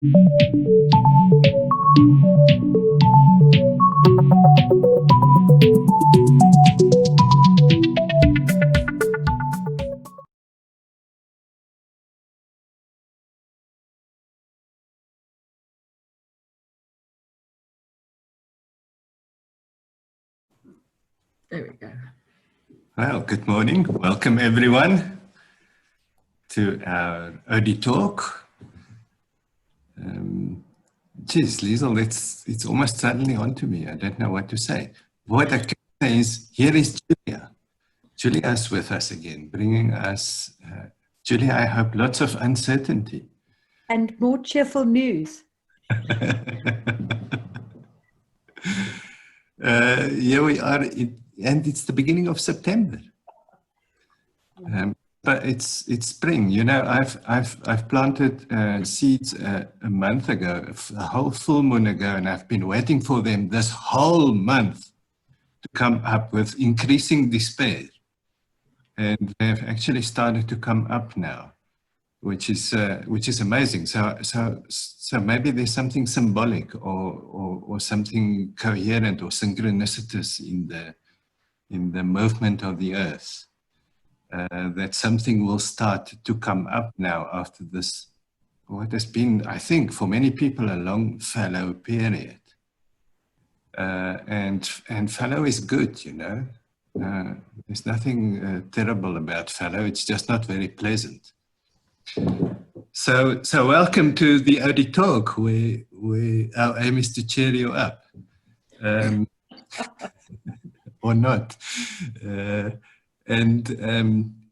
There we go. Well, good morning. Welcome everyone to our OD talk. Geez, Liesel, it's almost suddenly onto me. I don't know what to say. What I can say is, here is Julia. Julia is with us again, bringing us, Julia, I hope, lots of uncertainty. And more cheerful news. Here we are, and it's the beginning of September. But it's spring. You know, I've planted seeds a month ago, a whole full moon ago, and I've been waiting for them this whole month to come up with increasing despair. And they've actually started to come up now, which is amazing. So maybe there's something symbolic or something coherent or synchronicitous in the movement of the earth. That something will start to come up now after this, what has been, I think, for many people, a long fallow period. And fallow is good, you know. There's nothing terrible about fallow. It's just not very pleasant. So welcome to the OD talk, where our aim is to cheer you up, or not.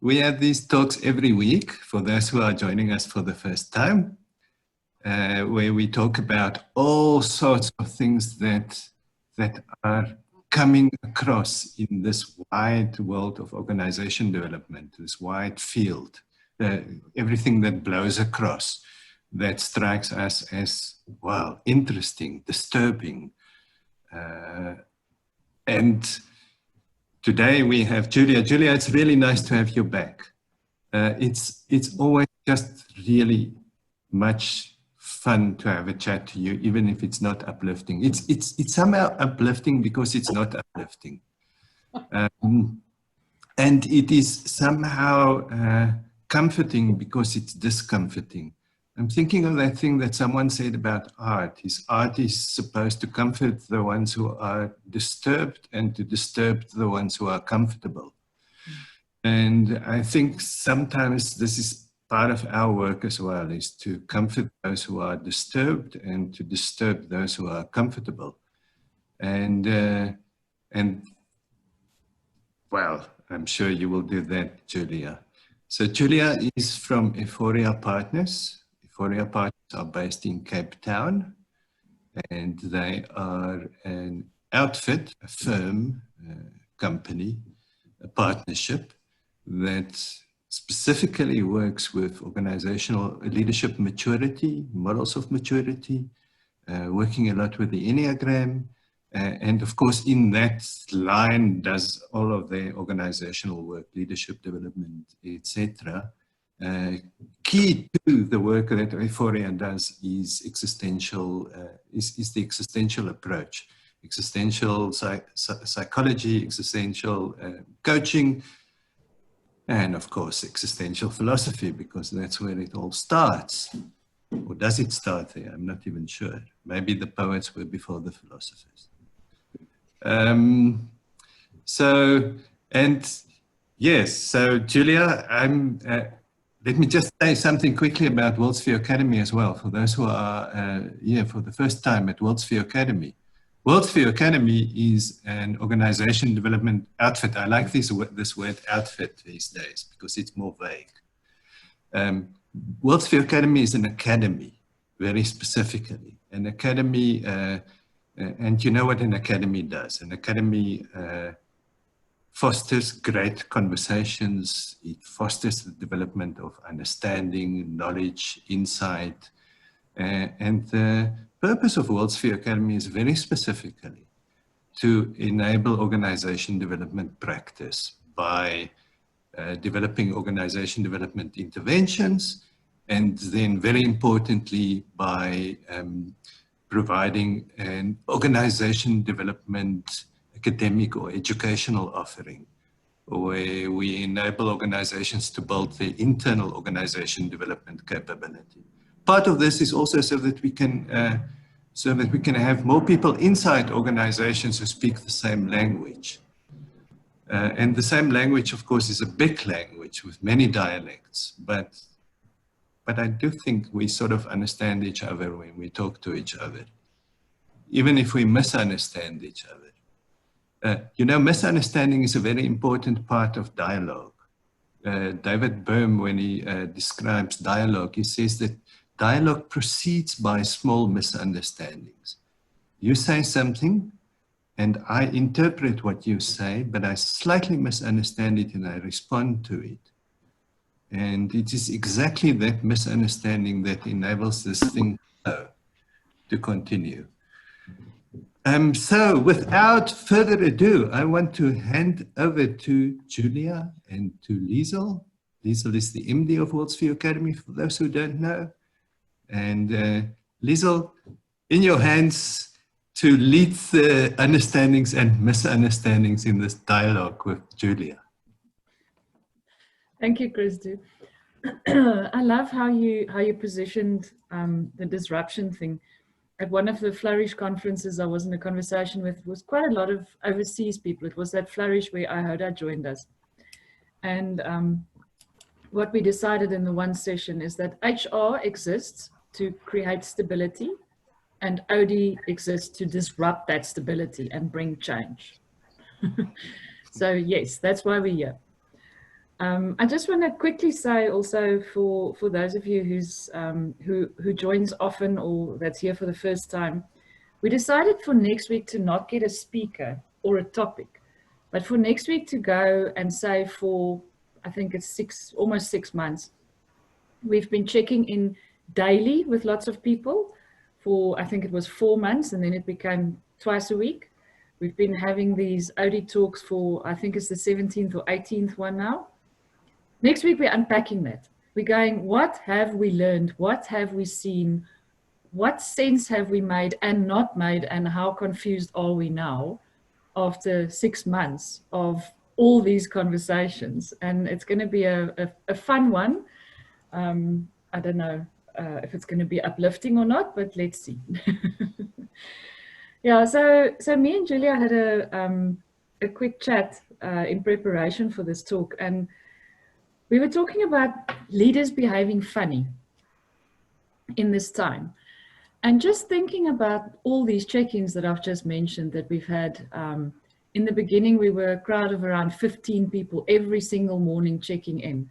We have these talks every week for those who are joining us for the first time, where we talk about all sorts of things that are coming across in this wide world of organization development, this wide field, everything that blows across, that strikes us as, wow, interesting, disturbing. And today we have Julia. Julia, it's really nice to have you back. It's always just really much fun to have a chat to you, even if it's not uplifting. It's somehow uplifting because it's not uplifting. And it is somehow comforting because it's discomforting. I'm thinking of that thing that someone said about art. Art is supposed to comfort the ones who are disturbed and to disturb the ones who are comfortable. And I think sometimes this is part of our work as well, is to comfort those who are disturbed and to disturb those who are comfortable. And well, I'm sure you will do that, Julia. So Julia is from Euphoria Partners. Euphoria Partners are based in Cape Town, and they are an outfit, a firm, company, a partnership that specifically works with organizational leadership maturity, models of maturity, working a lot with the Enneagram, and of course in that line does all of their organizational work, leadership development, etc. Key to the work that Euphoria does is existential, is the existential approach, existential psychology, existential coaching, and of course existential philosophy, because that's where it all starts. Or does it start there? I'm not even sure. Maybe the poets were before the philosophers. So Julia, let me just say something quickly about Worldsphere Academy as well, for those who are here for the first time at Worldsphere Academy. Worldsphere Academy is an organization development outfit. I like this word outfit these days because it's more vague. Worldsphere Academy is an academy, very specifically. An academy, and you know what an academy does. An academy fosters great conversations. It fosters the development of understanding, knowledge, insight. And the purpose of Worldsphere Academy is very specifically to enable organization development practice by developing organization development interventions And then very importantly, by providing an organization development, academic or educational offering, where we enable organizations to build their internal organization development capability. Part of this is also so that we can have more people inside organizations who speak the same language. And the same language, of course, is a big language with many dialects, but I do think we sort of understand each other when we talk to each other, even if we misunderstand each other. You know, misunderstanding is a very important part of dialogue. David Bohm, when he describes dialogue, he says that dialogue proceeds by small misunderstandings. You say something, and I interpret what you say, but I slightly misunderstand it and I respond to it. And it is exactly that misunderstanding that enables this thing to continue. So without further ado, I want to hand over to Julia and to Liesel. Liesel is the MD of Worldview Academy, for those who don't know. And Liesel, in your hands to lead the understandings and misunderstandings in this dialogue with Julia. Thank you, Christy. I love how you positioned the disruption thing. At one of the Flourish conferences I was in a conversation with was quite a lot of overseas people. It was that Flourish where Ihoda joined us. And what we decided in the one session is that HR exists to create stability and OD exists to disrupt that stability and bring change. So yes, that's why we're here. I just want to quickly say also for those of you who joins often or that's here for the first time, we decided for next week to not get a speaker or a topic, but for next week to go and say for, I think it's almost 6 months, we've been checking in daily with lots of people for, I think it was 4 months, and then it became twice a week. We've been having these OD talks for, I think it's the 17th or 18th one now. Next week, we're unpacking that. We're going, what have we learned? What have we seen? What sense have we made and not made? And how confused are we now after 6 months of all these conversations? And it's going to be a fun one. I don't know if it's going to be uplifting or not, but let's see. Yeah, so me and Julia had a quick chat in preparation for this talk, and we were talking about leaders behaving funny in this time. And just thinking about all these check-ins that I've just mentioned that we've had. In the beginning, we were a crowd of around 15 people every single morning checking in.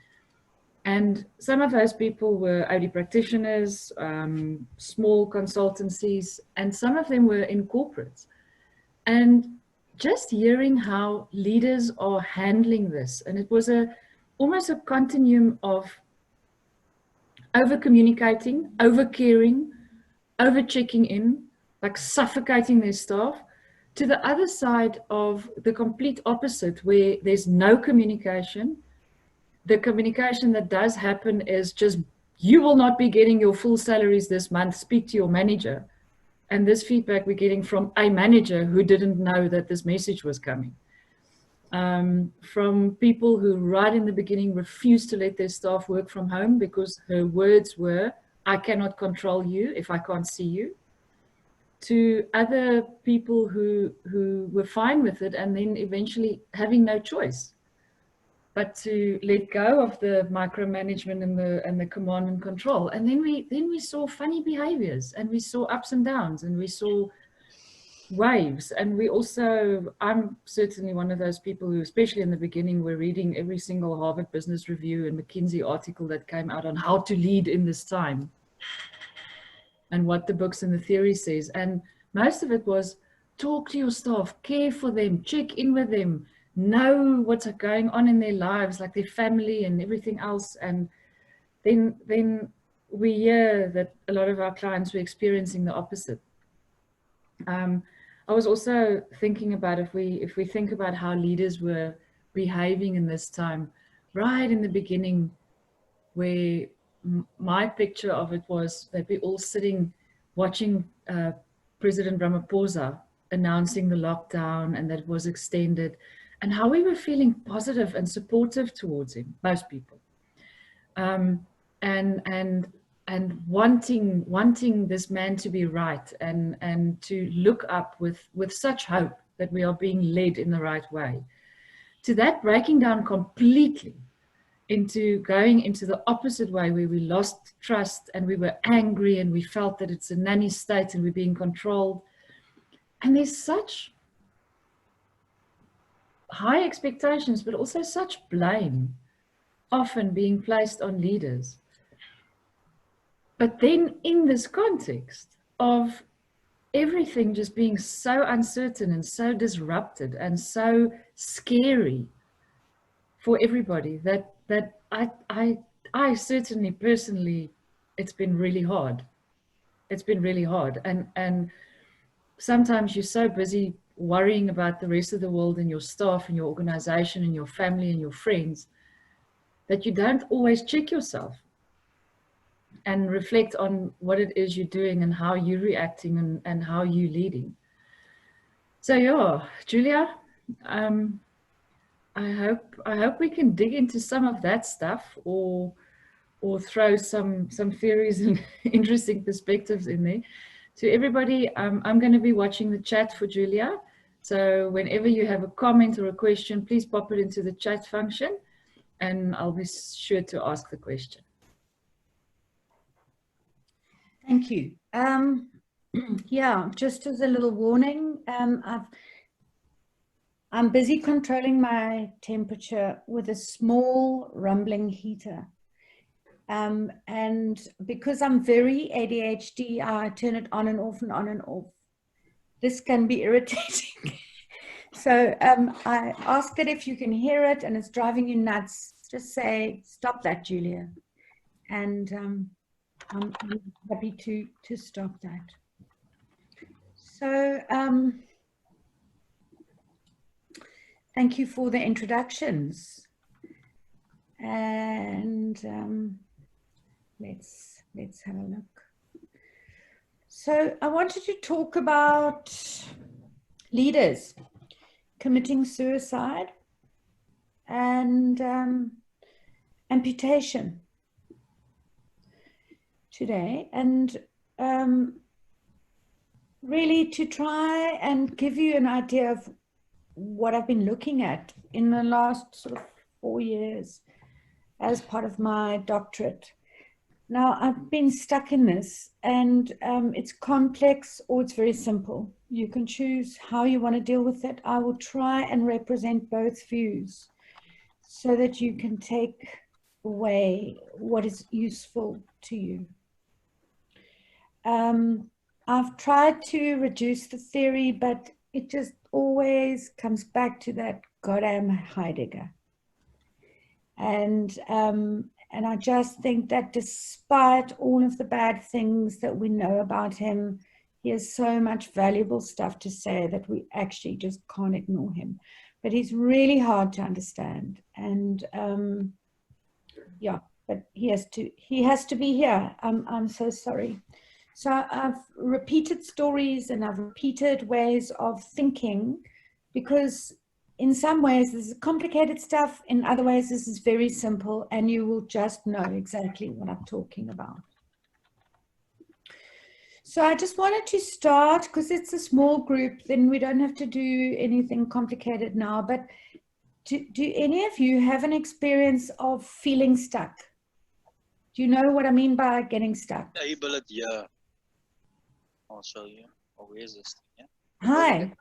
And some of those people were OD practitioners, small consultancies, and some of them were in corporates. And just hearing how leaders are handling this, and it was almost a continuum of over-communicating, over-caring, over-checking in, like suffocating their staff, to the other side of the complete opposite, where there's no communication. The communication that does happen is just, you will not be getting your full salaries this month, speak to your manager. And this feedback we're getting from a manager who didn't know that this message was coming. From people who right in the beginning refused to let their staff work from home because her words were, I cannot control you if I can't see you, to other people who were fine with it and then eventually having no choice but to let go of the micromanagement and the command and control. And then we saw funny behaviors, and we saw ups and downs, and we saw waves. And we also, I'm certainly one of those people who, especially in the beginning, were reading every single Harvard Business Review and McKinsey article that came out on how to lead in this time and what the books and the theory says. And most of it was talk to your staff, care for them, check in with them, know what's going on in their lives, like their family and everything else. And then we hear that a lot of our clients were experiencing the opposite. I was also thinking about if we think about how leaders were behaving in this time, right in the beginning, where my picture of it was that we all sitting watching President Ramaphosa announcing the lockdown and that it was extended, and how we were feeling positive and supportive towards him, most people, and wanting this man to be right, and to look up with such hope that we are being led in the right way, to that breaking down completely into going into the opposite way, where we lost trust and we were angry and we felt that it's a nanny state and we're being controlled. And there's such high expectations, but also such blame often being placed on leaders. But then in this context of everything just being so uncertain and so disrupted and so scary for everybody, that I certainly personally, it's been really hard. It's been really hard. And sometimes you're so busy worrying about the rest of the world and your staff and your organization and your family and your friends that you don't always check yourself and reflect on what it is you're doing and how you're reacting and how you're leading. So yeah, Julia, I hope we can dig into some of that stuff, or throw some theories and interesting perspectives in there. To everybody, I'm going to be watching the chat for Julia. So whenever you have a comment or a question, please pop it into the chat function, and I'll be sure to ask the question. Thank you. Yeah, just as a little warning, I'm busy controlling my temperature with a small rumbling heater. And because I'm very ADHD, I turn it on and off and on and off. This can be irritating. So I ask that if you can hear it and it's driving you nuts, just say, stop that, Julia. And I'm happy to stop that. So thank you for the introductions. And let's have a look. So I wanted to talk about leaders committing suicide and amputation today, and really to try and give you an idea of what I've been looking at in the last sort of 4 years as part of my doctorate. Now, I've been stuck in this, and it's complex or it's very simple. You can choose how you want to deal with it. I will try and represent both views so that you can take away what is useful to you. I've tried to reduce the theory, but it just always comes back to that goddamn Heidegger. And I just think that despite all of the bad things that we know about him, he has so much valuable stuff to say that we actually just can't ignore him. But he's really hard to understand. And yeah, but he has to be here. I'm so sorry. So I've repeated stories and I've repeated ways of thinking, because in some ways this is complicated stuff, in other ways this is very simple, and you will just know exactly what I'm talking about. So I just wanted to start, because it's a small group, then we don't have to do anything complicated now, but do any of you have an experience of feeling stuck? Do you know what I mean by getting stuck? Yeah. I'll show you. Oh, where is this? Yeah. Hi.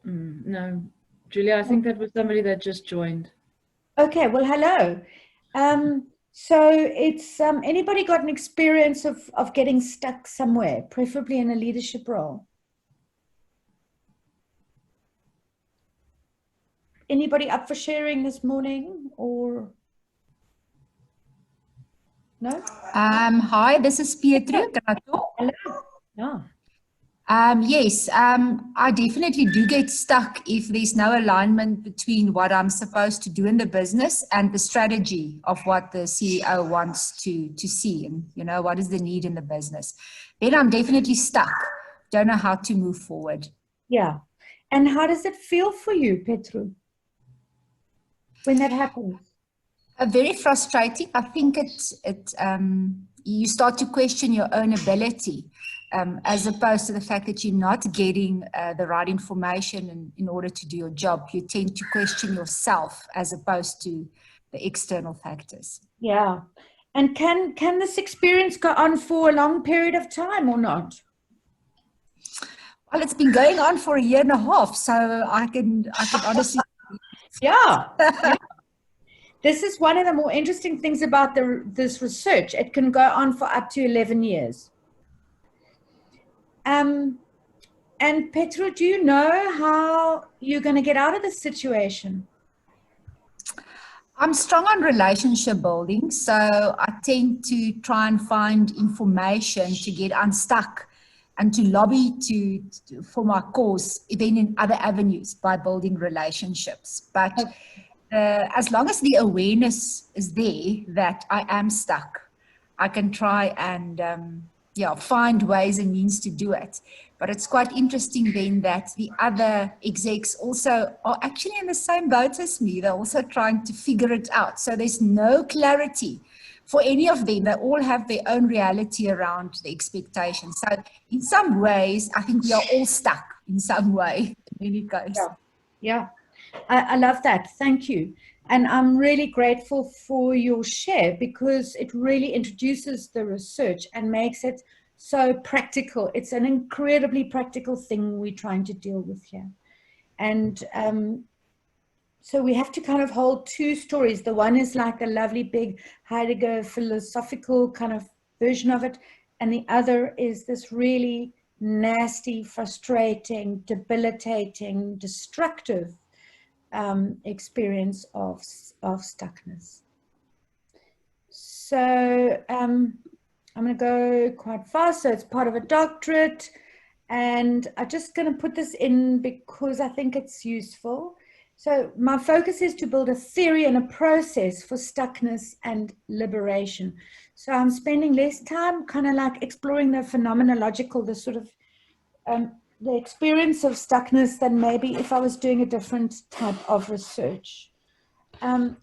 No, Julia, I think that was somebody that just joined. Okay, well, hello. So it's anybody got an experience of getting stuck somewhere, preferably in a leadership role? Anybody up for sharing this morning, or no? Hi, this is Pietro. Can I talk? Hello. Yeah. Yes, I definitely do get stuck if there's no alignment between what I'm supposed to do in the business and the strategy of what the CEO wants to see, and what is the need in the business. Then I'm definitely stuck. Don't know how to move forward. Yeah. And how does it feel for you, Petru, when that happens? Very frustrating. I think you start to question your own ability, as opposed to the fact that you're not getting the right information in order to do your job. You tend to question yourself as opposed to the external factors. Yeah. And can this experience go on for a long period of time or not? Well, it's been going on for 1.5 years, so I can honestly. Yeah. Yeah. This is one of the more interesting things about this research. It can go on for up to 11 years. And Petru, do you know how you're going to get out of this situation? I'm strong on relationship building, so I tend to try and find information to get unstuck and to lobby for my cause, even in other avenues, by building relationships. But as long as the awareness is there that I am stuck, I can try and find ways and means to do it. But it's quite interesting then that the other execs also are actually in the same boat as me. They're also trying to figure it out. So there's no clarity for any of them. They all have their own reality around the expectations. So in some ways, I think we are all stuck in some way, in any case. Yeah. I love that. Thank you. And I'm really grateful for your share, because it really introduces the research and makes it so practical. It's an incredibly practical thing we're trying to deal with here. And so we have to kind of hold two stories. The one is like a lovely big Heidegger philosophical kind of version of it. And the other is this really nasty, frustrating, debilitating, destructive experience of stuckness. So I'm going to go quite fast. So it's part of a doctorate, and I'm just going to put this in because I think it's useful. So my focus is to build a theory and a process for stuckness and liberation. So I'm spending less time kind of like exploring the phenomenological, the sort of the experience of stuckness than maybe if I was doing a different type of research. And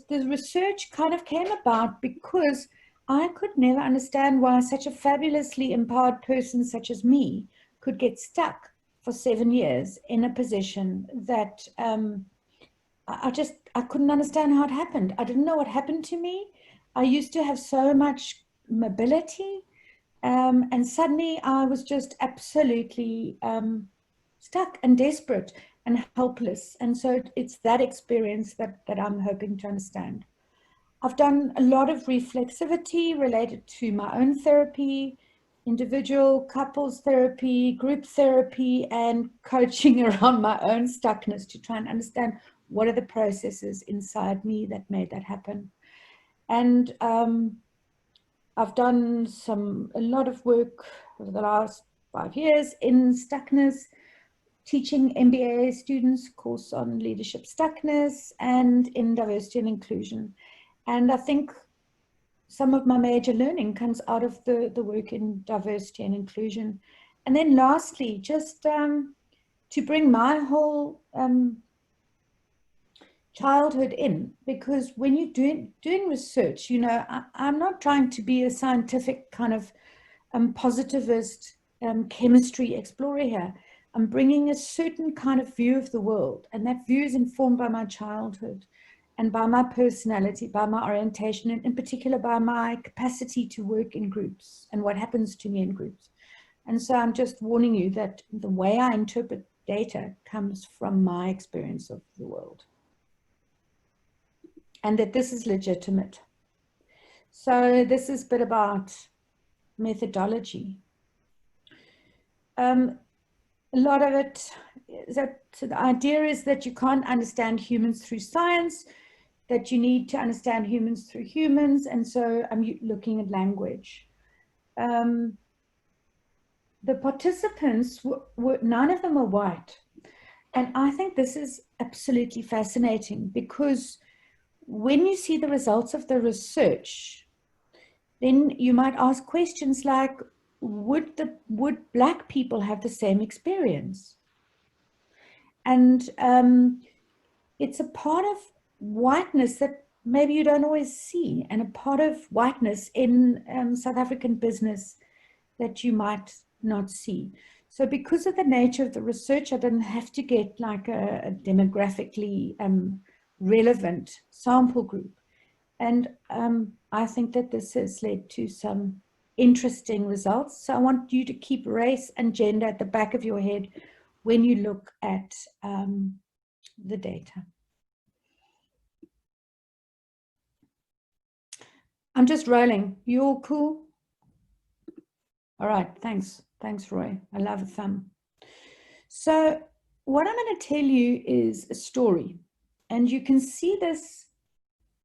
the research kind of came about because I could never understand why such a fabulously empowered person such as me could get stuck for 7 years in a position that I couldn't understand how it happened. I didn't know what happened to me. I used to have so much mobility. And suddenly I was just absolutely stuck and desperate and helpless. And so it's that experience that I'm hoping to understand. I've done a lot of reflexivity related to my own therapy, individual couples therapy, group therapy, and coaching around my own stuckness to try and understand what are the processes inside me that made that happen. And I've done a lot of work over the last 5 years in stuckness, teaching MBA students a course on leadership stuckness, and in diversity and inclusion. And I think some of my major learning comes out of the work in diversity and inclusion. And then lastly, just to bring my whole childhood in, because when you're doing research, I'm not trying to be a scientific kind of positivist chemistry explorer here. I'm bringing a certain kind of view of the world, and that view is informed by my childhood and by my personality, by my orientation, and in particular by my capacity to work in groups and what happens to me in groups. And so I'm just warning you that the way I interpret data comes from my experience of the world, and that this is legitimate. So this is a bit about methodology. A lot of it is that, so the idea is that you can't understand humans through science, that you need to understand humans through humans, and so I'm looking at language. the participants were none of them are white. And I think this is absolutely fascinating, because when you see the results of the research, then you might ask questions like, would Black people have the same experience? And it's a part of whiteness that maybe you don't always see, and a part of whiteness in South African business that you might not see. So because of the nature of the research, I didn't have to get like a demographically relevant sample group. And I think that this has led to some interesting results. So I want you to keep race and gender at the back of your head when you look at the data. I'm just rolling. You all cool? All right, thanks. Thanks, Roy. I love a thumb. So what I'm going to tell you is a story. And you can see this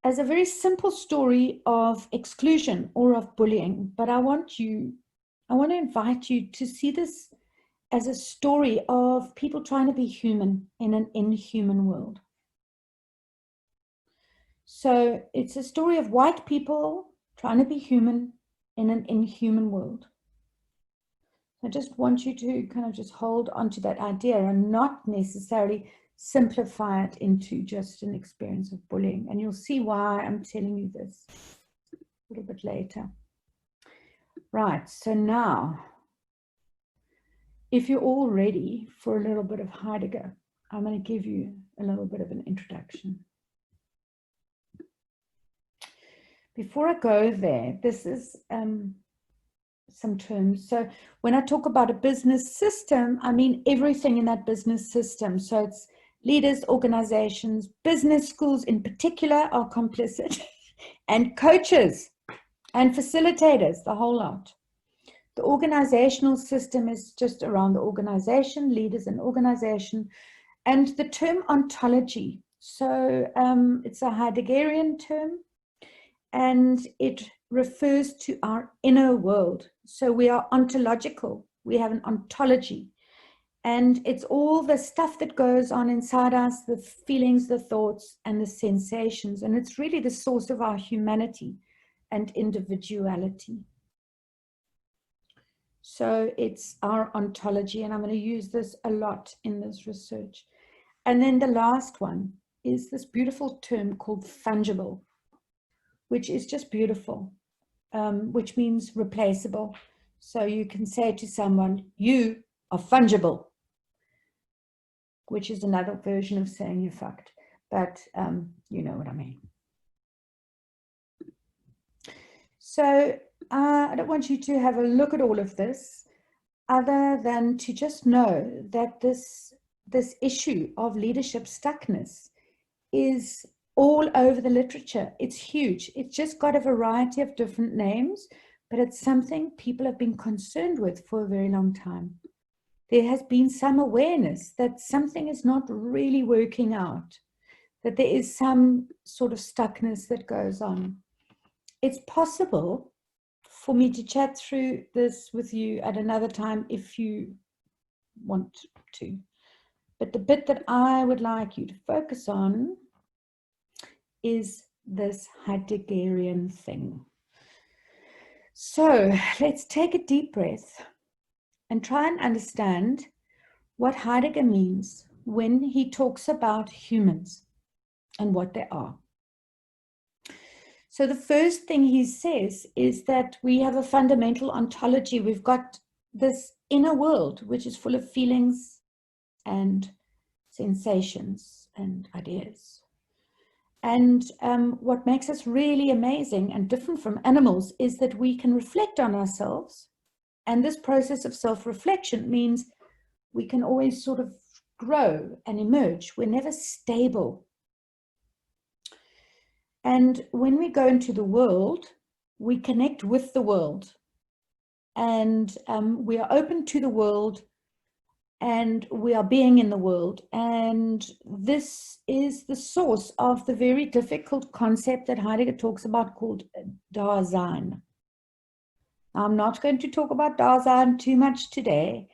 as a very simple story of exclusion or of bullying. But I want to invite you to see this as a story of people trying to be human in an inhuman world. So it's a story of white people trying to be human in an inhuman world. I just want you to kind of just hold onto that idea and not necessarily simplify it into just an experience of bullying. And you'll see why I'm telling you this a little bit later. Right, so now, if you're all ready for a little bit of Heidegger, I'm going to give you a little bit of an introduction. Before I go there, this is some terms. So when I talk about a business system, I mean everything in that business system. So it's leaders, organizations, business schools in particular are complicit, and coaches and facilitators, the whole lot. The organizational system is just around the organization, leaders and organization, and the term ontology. So it's a Heideggerian term, and it refers to our inner world. So we are ontological. We have an ontology. And it's all the stuff that goes on inside us, the feelings, the thoughts, and the sensations. And it's really the source of our humanity and individuality. So it's our ontology, and I'm going to use this a lot in this research. And then the last one is this beautiful term called fungible, which is just beautiful, which means replaceable. So you can say to someone, you are fungible, which is another version of saying you're fucked, but you know what I mean. So I don't want you to have a look at all of this other than to just know that this issue of leadership stuckness is all over the literature. It's huge. It's just got a variety of different names, but it's something people have been concerned with for a very long time. There has been some awareness that something is not really working out, that there is some sort of stuckness that goes on. It's possible for me to chat through this with you at another time if you want to. But the bit that I would like you to focus on is this Heideggerian thing. So let's take a deep breath and try and understand what Heidegger means when he talks about humans and what they are. So the first thing he says is that we have a fundamental ontology. We've got this inner world, which is full of feelings and sensations and ideas. And what makes us really amazing and different from animals is that we can reflect on ourselves. And this process of self-reflection means we can always sort of grow and emerge. We're never stable. And when we go into the world, we connect with the world. And we are open to the world, and we are being in the world. And this is the source of the very difficult concept that Heidegger talks about called Dasein. I'm not going to talk about Dasein too much today,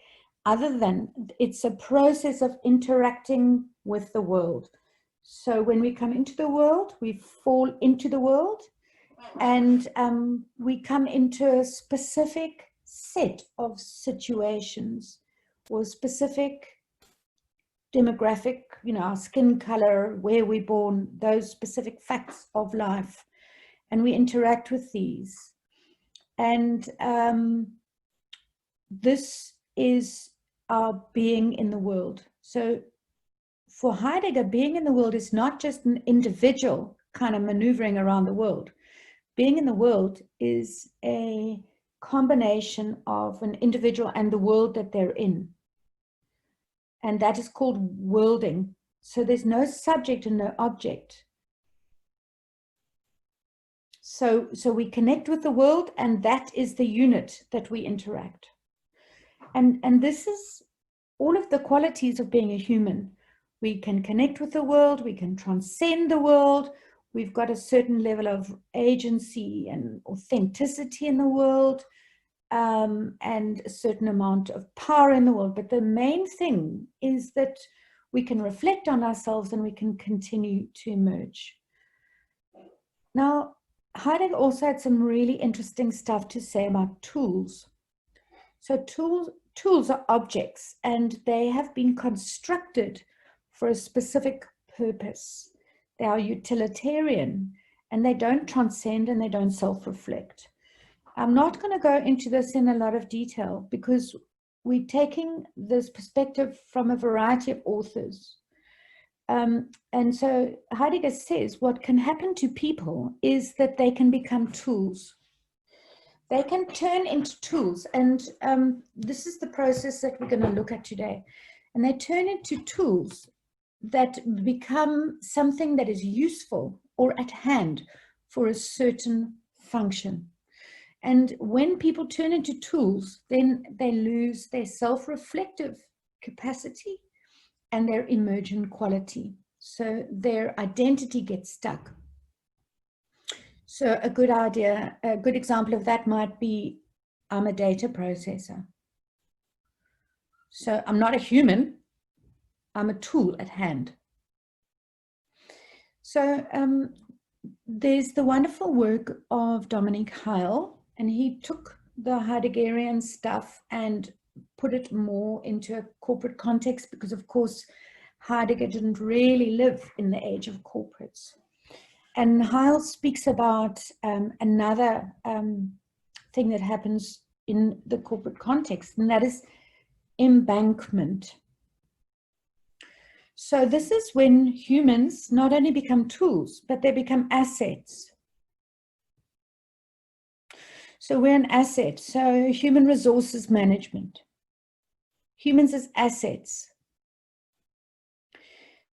other than it's a process of interacting with the world. So when we come into the world, we fall into the world, and we come into a specific set of situations or specific demographic, our skin color, where we're born, those specific facts of life, and we interact with these. And this is our being in the world. So for Heidegger, being in the world is not just an individual kind of maneuvering around the world. Being in the world is a combination of an individual and the world that they're in. And that is called worlding. So there's no subject and no object. So we connect with the world, and that is the unit that we interact. And this is all of the qualities of being a human. We can connect with the world, we can transcend the world, we've got a certain level of agency and authenticity in the world, and a certain amount of power in the world. But the main thing is that we can reflect on ourselves and we can continue to emerge. Now, Heidegger also had some really interesting stuff to say about tools. So tools are objects, and they have been constructed for a specific purpose. They are utilitarian, and they don't transcend, and they don't self-reflect. I'm not going to go into this in a lot of detail because we're taking this perspective from a variety of authors. And so Heidegger says what can happen to people is that they can become tools. They can turn into tools, and this is the process that we're going to look at today. And they turn into tools that become something that is useful or at hand for a certain function. And when people turn into tools, then they lose their self-reflective capacity and their emergent quality. So their identity gets stuck. So a good example of that might be, I'm a data processor. So I'm not a human, I'm a tool at hand. So there's the wonderful work of Biko and Heil, and he took the Heideggerian stuff and put it more into a corporate context, because of course Heidegger didn't really live in the age of corporates. And Heil speaks about another thing that happens in the corporate context, and that is embankment. So this is when humans not only become tools, but they become assets. So we're an asset. So human resources management. Humans as assets.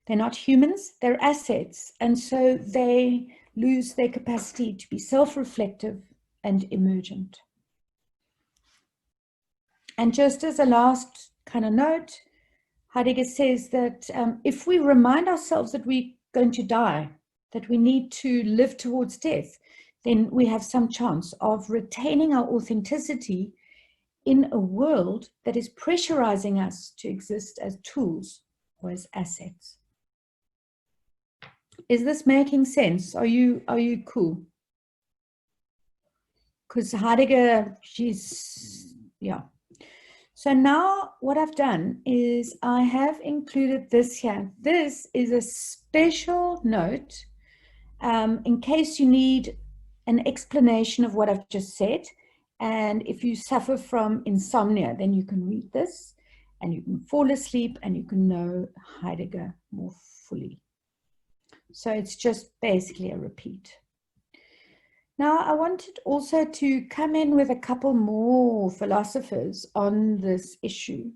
They're not humans, they're assets. And so they lose their capacity to be self-reflective and emergent. And just as a last kind of note, Heidegger says that if we remind ourselves that we're going to die, that we need to live towards death, then we have some chance of retaining our authenticity in a world that is pressurizing us to exist as tools or as assets. Is this making sense? Are you cool? Because Heidegger, yeah. So now what I've done is I have included this here. This is a special note in case you need an explanation of what I've just said. And if you suffer from insomnia, then you can read this and you can fall asleep and you can know Heidegger more fully. So it's just basically a repeat. Now, I wanted also to come in with a couple more philosophers on this issue.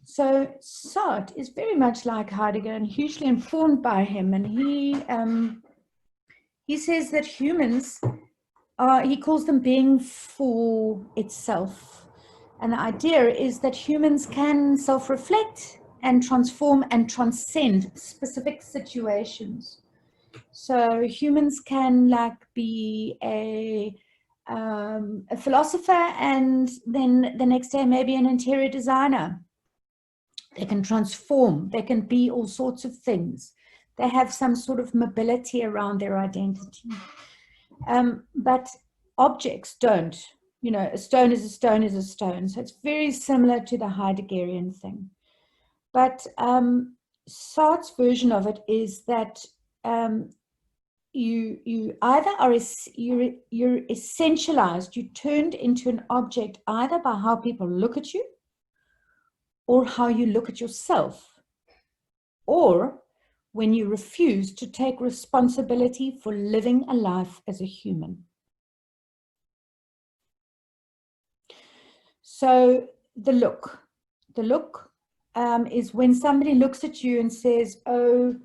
So Sartre is very much like Heidegger and hugely informed by him. And he says that humans are, he calls them being for itself. And the idea is that humans can self-reflect and transform and transcend specific situations. So humans can be a a philosopher, and then the next day maybe an interior designer. They can transform, they can be all sorts of things. They have some sort of mobility around their identity. But objects don't. You know, a stone is a stone is a stone. So it's very similar to the Heideggerian thing. But Sartre's version of it is that you either are you're essentialized, you turned into an object either by how people look at you or how you look at yourself, or when you refuse to take responsibility for living a life as a human. So the look is when somebody looks at you and says, oh,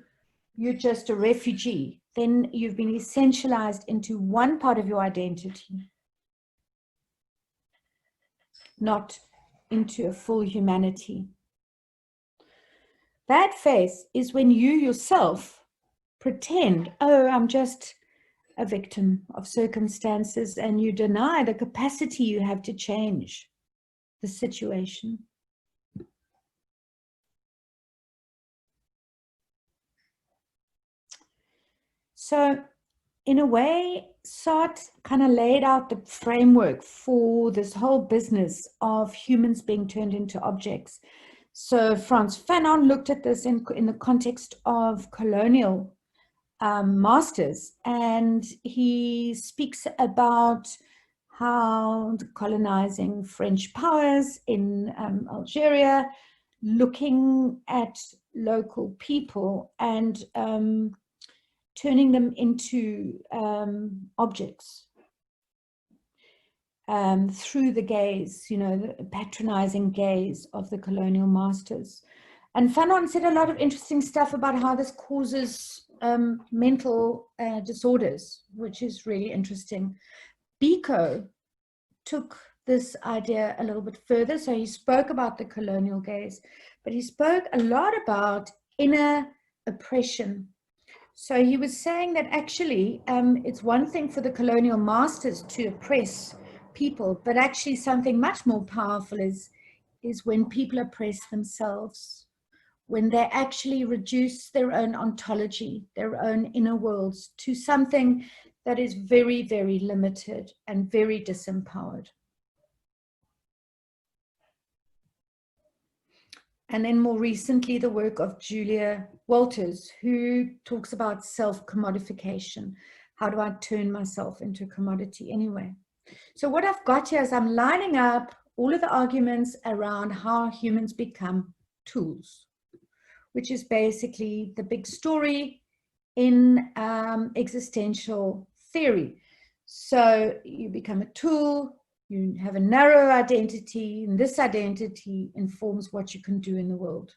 you're just a refugee, then you've been essentialized into one part of your identity, not into a full humanity. Bad face is when you yourself pretend, oh, I'm just a victim of circumstances, and you deny the capacity you have to change the situation. So in a way, Sartre kind of laid out the framework for this whole business of humans being turned into objects. So Frantz Fanon looked at this in the context of colonial masters, and he speaks about how the colonizing French powers in Algeria, looking at local people and turning them into objects through the gaze, you know, the patronizing gaze of the colonial masters. And Fanon said a lot of interesting stuff about how this causes mental disorders, which is really interesting. Biko took this idea a little bit further. So he spoke about the colonial gaze, but he spoke a lot about inner oppression. So he was saying that actually it's one thing for the colonial masters to oppress people, but actually something much more powerful is when people oppress themselves, when they actually reduce their own ontology, their own inner worlds to something that is very, very limited and very disempowered. And then more recently, the work of Julia Walters, who talks about self-commodification. How do I turn myself into a commodity anyway? So what I've got here is I'm lining up all of the arguments around how humans become tools, which is basically the big story in existential theory. So you become a tool, you have a narrow identity, and this identity informs what you can do in the world.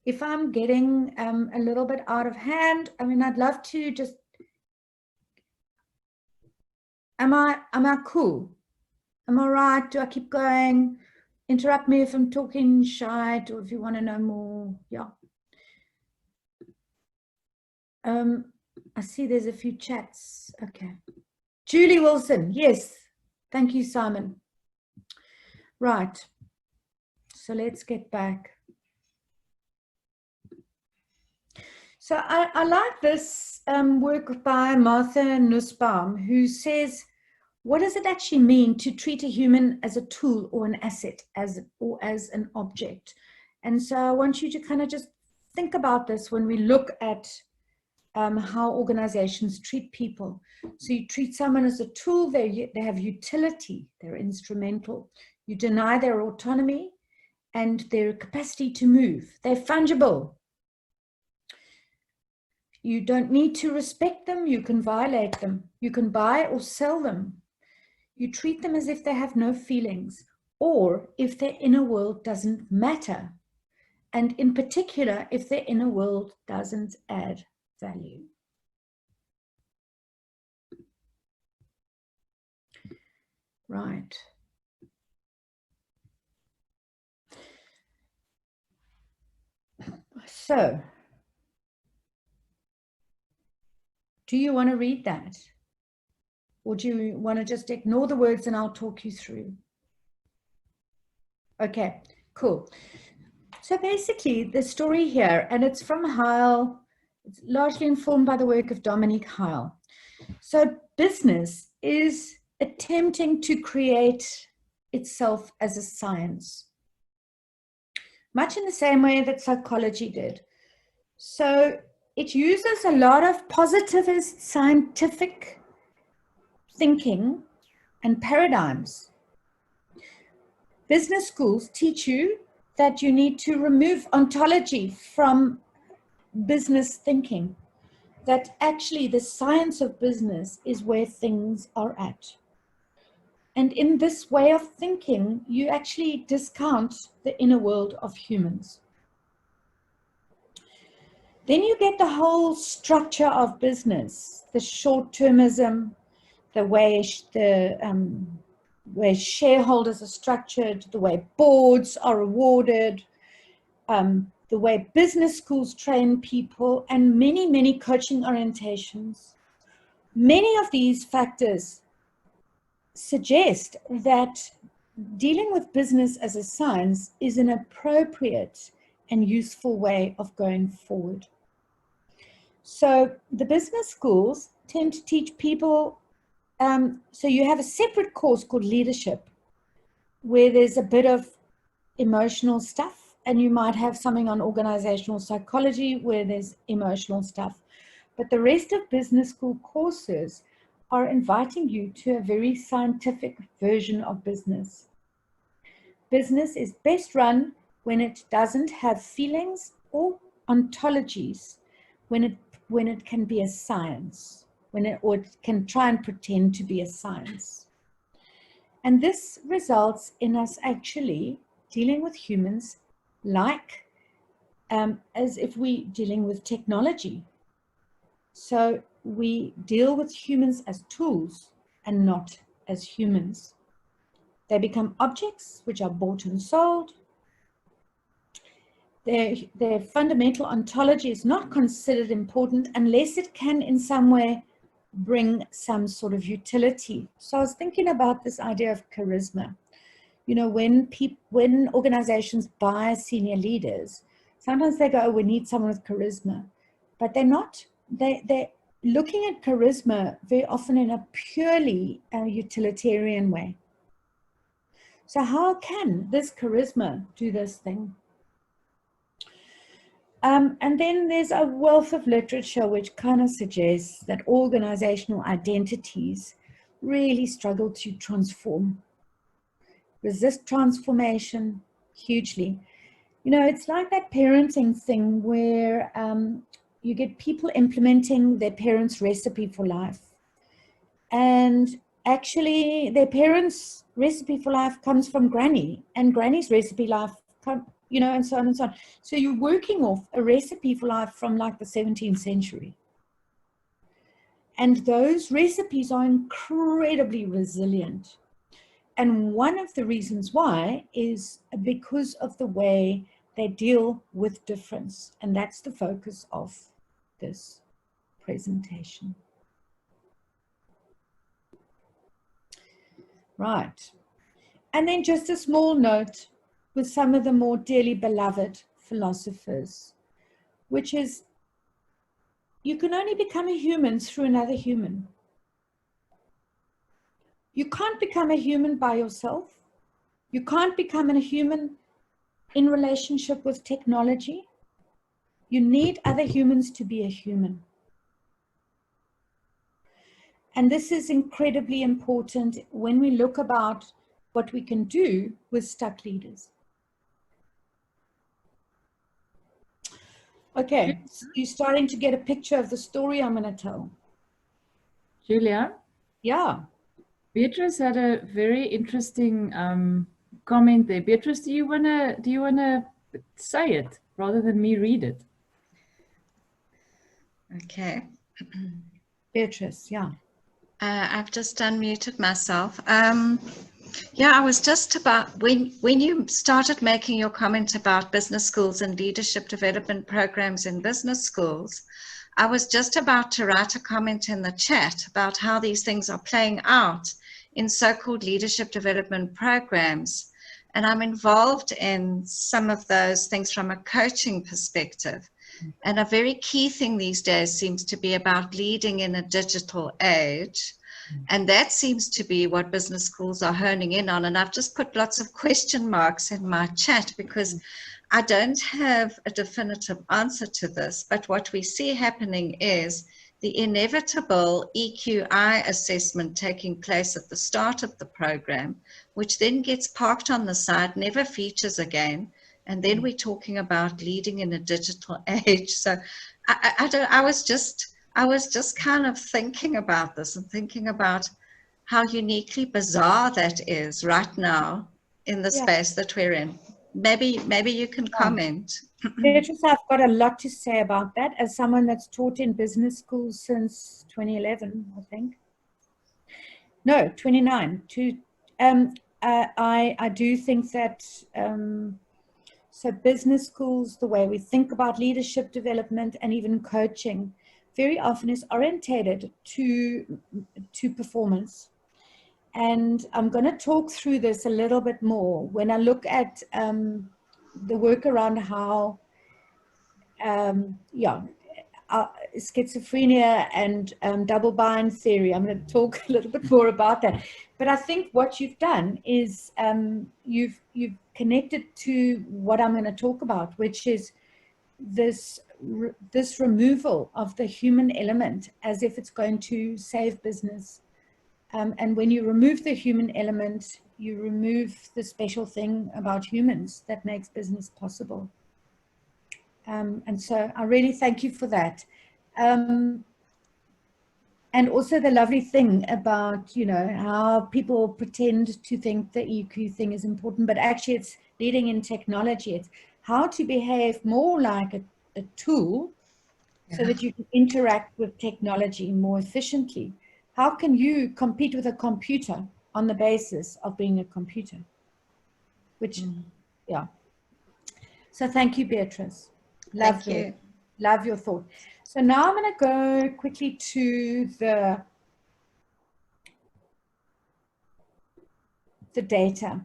If I'm getting a little bit out of hand, I mean, I'd love to just, am I cool? Am I right? Do I keep going? Interrupt me if I'm talking shite, or if you want to know more. Yeah. I see there's a few chats. Okay. Julie Wilson. Yes. Thank you, Simon. Right. So let's get back. So I like this work by Martha Nussbaum, who says, what does it actually mean to treat a human as a tool or an asset, or as an object? And so I want you to kind of just think about this when we look at how organizations treat people. So you treat someone as a tool, they have utility, they're instrumental. You deny their autonomy and their capacity to move. They're fungible. You don't need to respect them, you can violate them. You can buy or sell them. You treat them as if they have no feelings, or if their inner world doesn't matter. And in particular, if their inner world doesn't add value. Right. So Do you want to read that? Or do you want to just ignore the words and I'll talk you through? Okay, cool. So basically the story here, and it's from Heil, it's largely informed by the work of Dominique Heil. So business is attempting to create itself as a science, much in the same way that psychology did. So it uses a lot of positivist scientific thinking and paradigms. Business schools teach you that you need to remove ontology from business thinking, that actually the science of business is where things are at. And in this way of thinking, you actually discount the inner world of humans. Then you get the whole structure of business, the short-termism, the way where shareholders are structured, the way boards are rewarded, the way business schools train people, and many, many coaching orientations. Many of these factors suggest that dealing with business as a science is an appropriate and useful way of going forward. So the business schools tend to teach people, so you have a separate course called leadership, where there's a bit of emotional stuff, and you might have something on organizational psychology where there's emotional stuff. But the rest of business school courses are inviting you to a very scientific version of business. Business is best run when it doesn't have feelings or ontologies, when it can be a science, or it can try and pretend to be a science. And this results in us actually dealing with humans like as if we're dealing with technology. So we deal with humans as tools and not as humans. They become objects which are bought and sold. Their fundamental ontology is not considered important unless it can in some way bring some sort of utility. So I was thinking about this idea of charisma. You know, when organizations buy senior leaders, sometimes they go, oh, we need someone with charisma, but they're looking at charisma very often in a purely utilitarian way. So how can this charisma do this thing? And then there's a wealth of literature which kind of suggests that organizational identities really struggle to transform, resist transformation hugely. You know, it's like that parenting thing where you get people implementing their parents' recipe for life. And actually their parents' recipe for life comes from granny, and granny's recipe life you know, and so on and so on. So you're working off a recipe for life from like the 17th century. And those recipes are incredibly resilient. And one of the reasons why is because of the way they deal with difference. And that's the focus of this presentation. Right. And then just a small note with some of the more dearly beloved philosophers, which is you can only become a human through another human. You can't become a human by yourself. You can't become a human in relationship with technology. You need other humans to be a human. And this is incredibly important when we look about what we can do with stuck leaders. Okay, so you're starting to get a picture of the story I'm going to tell. Julia? Yeah. Beatrice had a very interesting comment there. Beatrice, do you wanna say it rather than me read it? Okay. Beatrice, yeah. I've just unmuted myself. Yeah, I was just about, when you started making your comment about business schools and leadership development programs in business schools, I was just about to write a comment in the chat about how these things are playing out in so-called leadership development programs. And I'm involved in some of those things from a coaching perspective. And a very key thing these days seems to be about leading in a digital age. And that seems to be what business schools are honing in on. And I've just put lots of question marks in my chat because I don't have a definitive answer to this. But what we see happening is the inevitable EQI assessment taking place at the start of the program, which then gets parked on the side, never features again. And then we're talking about leading in a digital age. So I was just kind of thinking about this and thinking about how uniquely bizarre that is right now in the space that we're in. Maybe you can comment. Beatrice, I've got a lot to say about that as someone that's taught in business schools since 2011, I think. No, 29. I do think that so business schools, the way we think about leadership development and even coaching, very often is orientated to performance. And I'm going to talk through this a little bit more when I look at the work around how schizophrenia and double bind theory. I'm going to talk a little bit more about that. But I think what you've done is you've connected to what I'm going to talk about, which is this removal of the human element as if it's going to save business. And when you remove the human element, you remove the special thing about humans that makes business possible. And so I really thank you for that. And also the lovely thing about, you know, how people pretend to think the EQ thing is important, but actually it's leading in technology. It's how to behave more like a tool so that you can interact with technology more efficiently. How can you compete with a computer on the basis of being a computer? Which, So thank you, Beatrice. Love your thought. So now I'm going to go quickly to the data.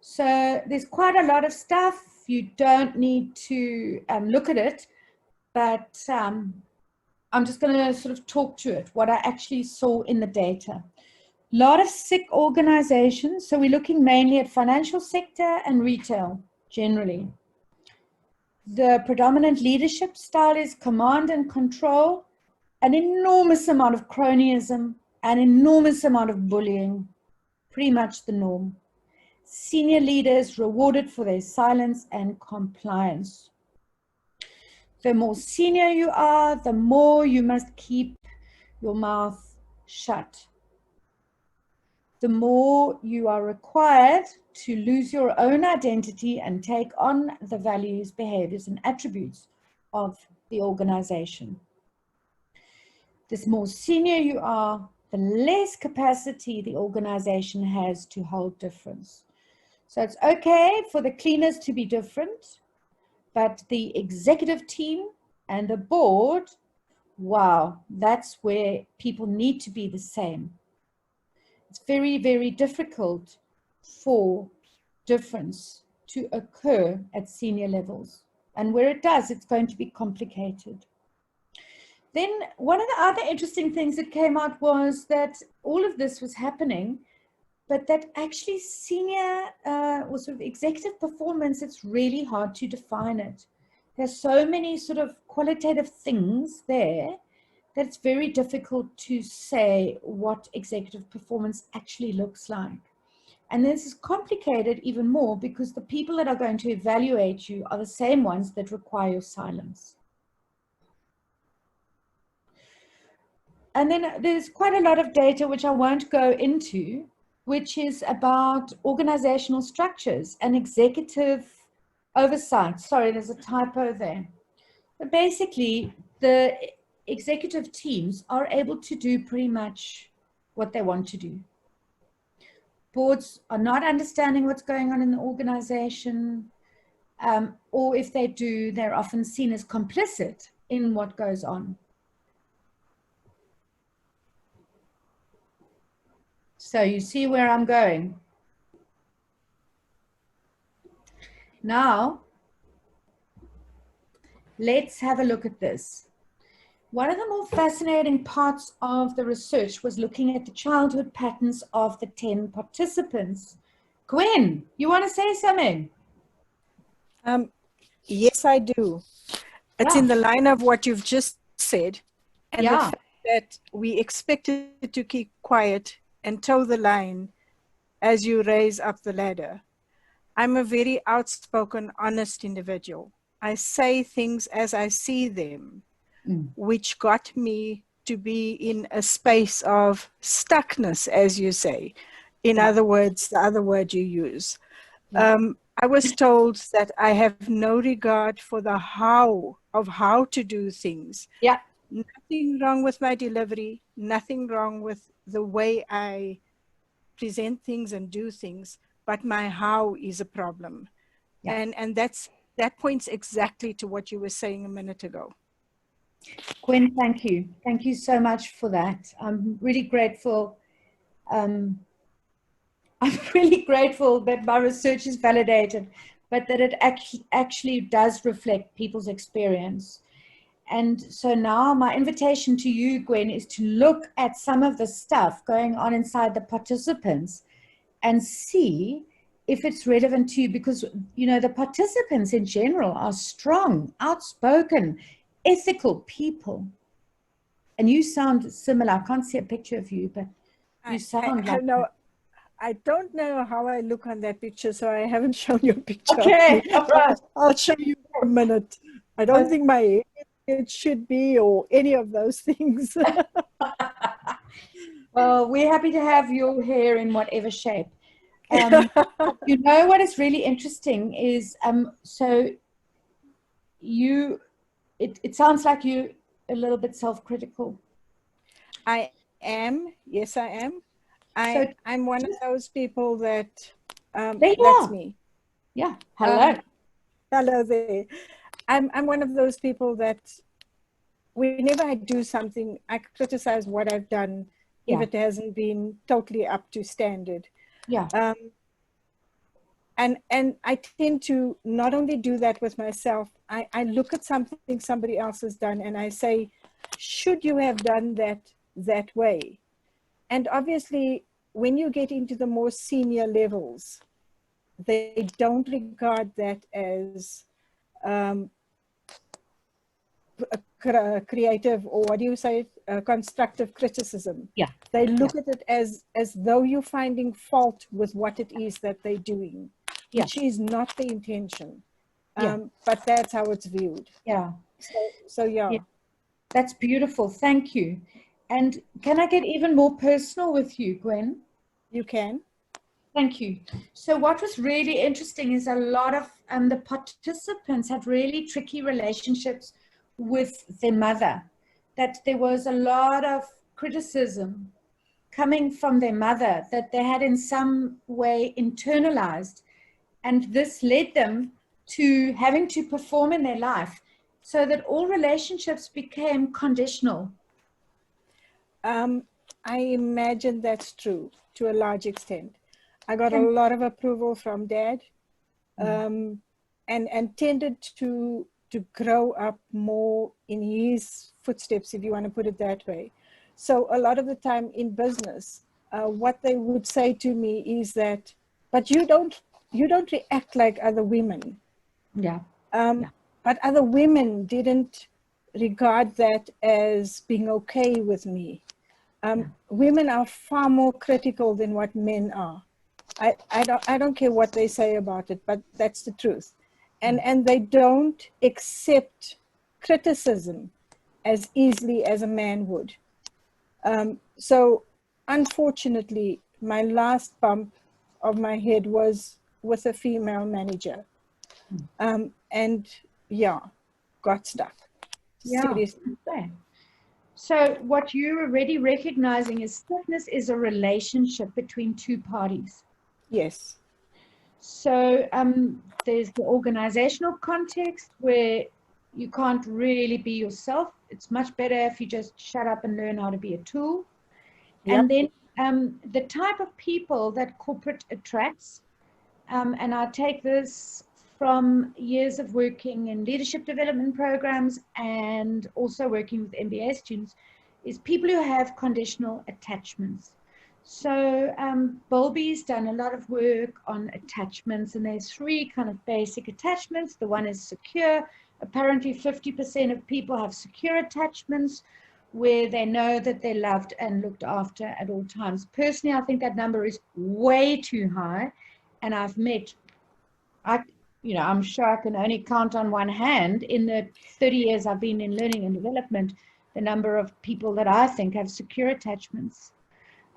So there's quite a lot of stuff. You don't need to look at it, but I'm just going to sort of talk to it, what I actually saw in the data. A lot of sick organizations. So we're looking mainly at financial sector and retail generally. The predominant leadership style is command and control, an enormous amount of cronyism, an enormous amount of bullying, pretty much the norm. Senior leaders rewarded for their silence and compliance. The more senior you are, the more you must keep your mouth shut. The more you are required to lose your own identity and take on the values, behaviors, and attributes of the organization. The more senior you are, the less capacity the organization has to hold difference. So it's okay for the cleaners to be different, but the executive team and the board, wow, that's where people need to be the same. It's very, very difficult for difference to occur at senior levels. And where it does, it's going to be complicated. Then one of the other interesting things that came out was that all of this was happening, but that actually senior or sort of executive performance, it's really hard to define it. There's so many sort of qualitative things there that it's very difficult to say what executive performance actually looks like. And this is complicated even more because the people that are going to evaluate you are the same ones that require your silence. And then there's quite a lot of data which I won't go into, which is about organizational structures and executive oversight. Sorry, there's a typo there. But basically, the executive teams are able to do pretty much what they want to do. Boards are not understanding what's going on in the organization, or if they do, they're often seen as complicit in what goes on. So you see where I'm going. Now, let's have a look at this. One of the more fascinating parts of the research was looking at the childhood patterns of the 10 participants. Gwen, you want to say something? Yes, I do. It's in the line of what you've just said. And the fact that we expected to keep quiet and toe the line as you raise up the ladder. I'm a very outspoken, honest individual. I say things as I see them, which got me to be in a space of stuckness, as you say. In other words, the other word you use. I was told that I have no regard for the how to do things. Yeah. Nothing wrong with my delivery, nothing wrong with the way I present things and do things, but my how is a problem. Yeah. And that points exactly to what you were saying a minute ago. Gwen, thank you. Thank you so much for that. I'm really grateful. I'm really grateful that my research is validated, but that it actually does reflect people's experience. And so now my invitation to you, Gwen, is to look at some of the stuff going on inside the participants and see if it's relevant to you, because, you know, the participants in general are strong, outspoken, ethical people. And you sound similar. I can't see a picture of you, but you sound like... I don't know how I look on that picture, so I haven't shown you a picture. Okay, all right. I'll show you for a minute. I don't think my hair it should be, or any of those things. Well, we're happy to have your hair in whatever shape. You know what is really interesting is, so you, it sounds like you're a little bit self-critical. I am. Yes, I am. I'm one of those people that, that's me. Yeah, hello. Hello there. I'm one of those people that whenever I do something, I criticize what I've done if it hasn't been totally up to standard. Yeah. And I tend to not only do that with myself, I look at something somebody else has done and I say, should you have done that way? And obviously, when you get into the more senior levels, they don't regard that as a creative, or what do you say, constructive criticism. Yeah. They look at it as though you're finding fault with what it is that they're doing, which is not the intention. But that's how it's viewed. Yeah. So yeah. That's beautiful. Thank you. And can I get even more personal with you, Gwen? You can. Thank you. So what was really interesting is a lot of the participants had really tricky relationships with their mother, that there was a lot of criticism coming from their mother that they had in some way internalized. And this led them to having to perform in their life, so that all relationships became conditional. I imagine that's true to a large extent. I got a lot of approval from Dad, and tended to grow up more in his footsteps, if you want to put it that way. So a lot of the time in business, what they would say to me is that, but you don't react like other women. But other women didn't regard that as being okay with me. Women are far more critical than what men are. I don't care what they say about it, but that's the truth. And they don't accept criticism as easily as a man would. So unfortunately, my last bump of my head was with a female manager. And got stuck. Seriously. So what you're already recognizing is Stuckness is a relationship between two parties. Yes. So there's the organizational context where you can't really be yourself. It's much better if you just shut up and learn how to be a tool. And then the type of people that corporate attracts, and I take this from years of working in leadership development programs and also working with MBA students, is people who have conditional attachments. So Bowlby's done a lot of work on attachments, and there's 3 kind of basic attachments. The one is secure. Apparently 50% of people have secure attachments, where they know that they're loved and looked after at all times. Personally, I think that number is way too high. And I've met, I'm sure I can only count on one hand in the 30 years I've been in learning and development, the number of people that I think have secure attachments.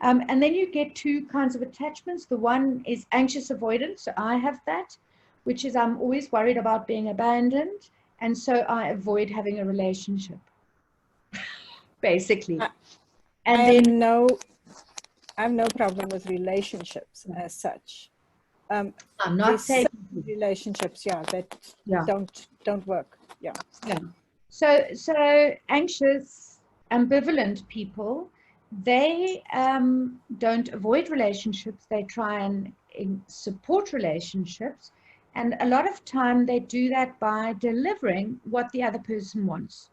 And then you get 2 kinds of attachments. The one is anxious avoidance. So I have that, which is I'm always worried about being abandoned. And so I avoid having a relationship, basically. And I have no problem with relationships as such. I'm not saying relationships, that don't work. Yeah. So anxious, ambivalent people, they don't avoid relationships. They try and support relationships. And a lot of time they do that by delivering what the other person wants.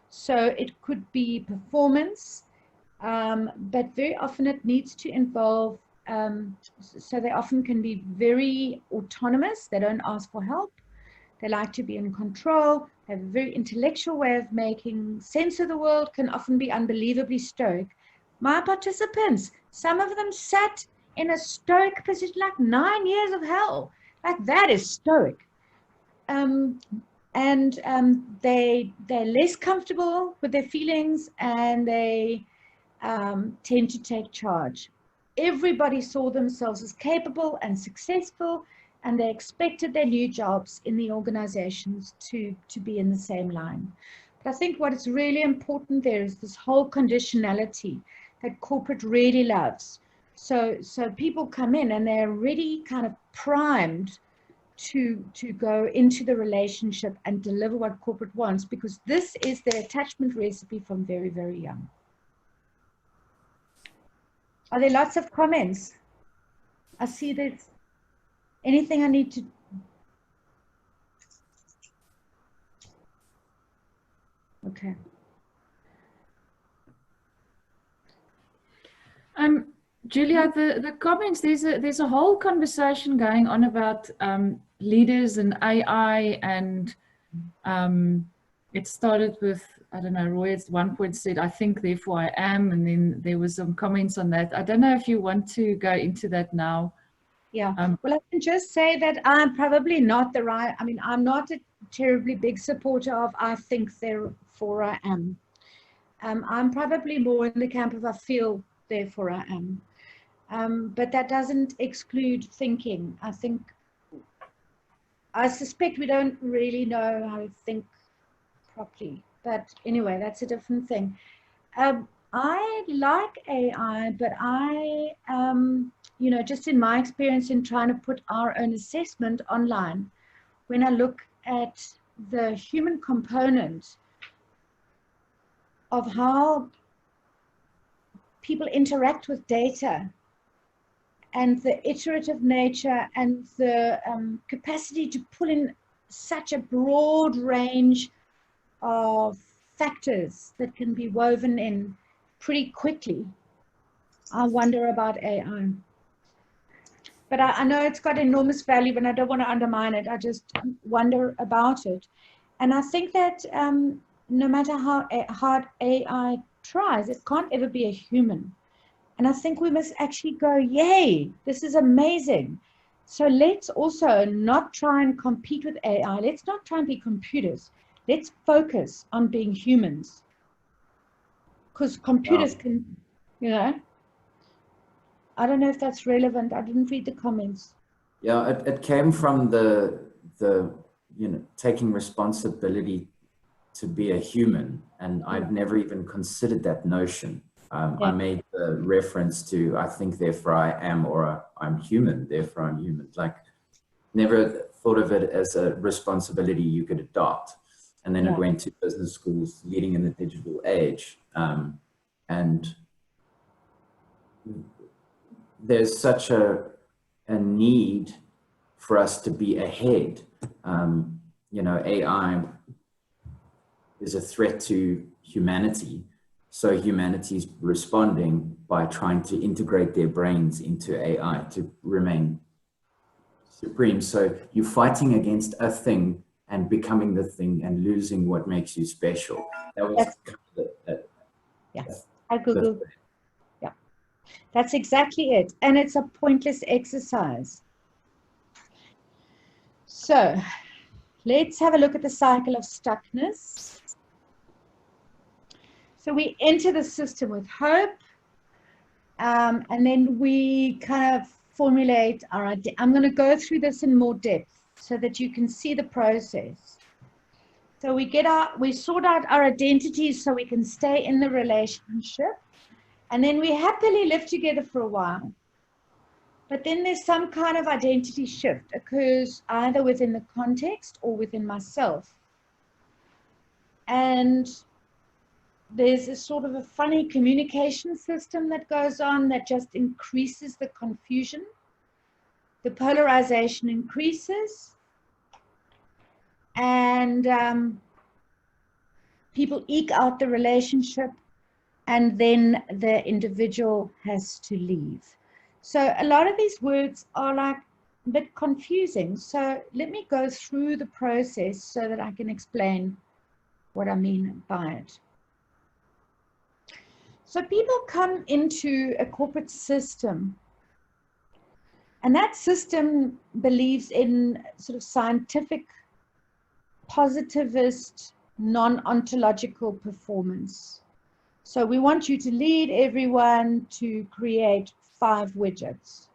So it could be performance, but very often it needs to involve, so they often can be very autonomous. They don't ask for help. They like to be in control. They have a very intellectual way of making sense of the world, can often be unbelievably stoic. My participants, some of them sat in a stoic position, like 9 years of hell. Like that is stoic. They're less comfortable with their feelings, and they tend to take charge. Everybody saw themselves as capable and successful, and they expected their new jobs in the organizations to be in the same line. But I think what is really important there is this whole conditionality that corporate really loves. So people come in and they're already kind of primed to go into the relationship and deliver what corporate wants, because this is their attachment recipe from very, very young. Are there lots of comments? I see there's anything I need to... Okay. Julia, the comments, there's a whole conversation going on about leaders and AI, and it started with, I don't know, Roy at one point said, I think, therefore I am, and then there was some comments on that. I don't know if you want to go into that now. Yeah, well, I can just say that I'm probably not the right, I mean, I'm not a terribly big supporter of I think, therefore I am. I'm probably more in the camp of I feel, therefore I am. But that doesn't exclude thinking. I suspect we don't really know how to think properly. But anyway, that's a different thing. I like AI, but just in my experience in trying to put our own assessment online, when I look at the human component of how people interact with data and the iterative nature and the capacity to pull in such a broad range of factors that can be woven in pretty quickly, I wonder about AI. But I know it's got enormous value, and I don't want to undermine it. I just wonder about it. And I think that no matter how hard AI tries, it can't ever be a human. And I think we must actually go, yay, this is amazing. So let's also not try and compete with AI. Let's not try and be computers. Let's focus on being humans. Because computers can, I don't know if that's relevant. I didn't read the comments. Yeah, it came from the taking responsibility to be a human. And I've never even considered that notion. I made the reference to, I think, therefore I am, or I'm human, therefore I'm human. Like, never thought of it as a responsibility you could adopt. And then it went to business schools, leading in the digital age. And there's such a need for us to be ahead. You know, AI is a threat to humanity. So humanity's responding by trying to integrate their brains into AI to remain supreme. So you're fighting against a thing and becoming the thing and losing what makes you special. That was yes, I Googled. Yeah, that's exactly it. And it's a pointless exercise. So let's have a look at the cycle of stuckness. So we enter the system with hope, and then we kind of formulate our idea. I'm going to go through this in more depth so that you can see the process. So we sort out our identities so we can stay in the relationship, and then we happily live together for a while. But then there's some kind of identity shift occurs either within the context or within myself. And there's a sort of a funny communication system that goes on that just increases the confusion. The polarization increases, and people eke out the relationship, and then the individual has to leave. So a lot of these words are like a bit confusing. So let me go through the process so that I can explain what I mean by it. So people come into a corporate system, and that system believes in sort of scientific, positivist, non-ontological performance. So we want you to lead everyone to create 5 widgets.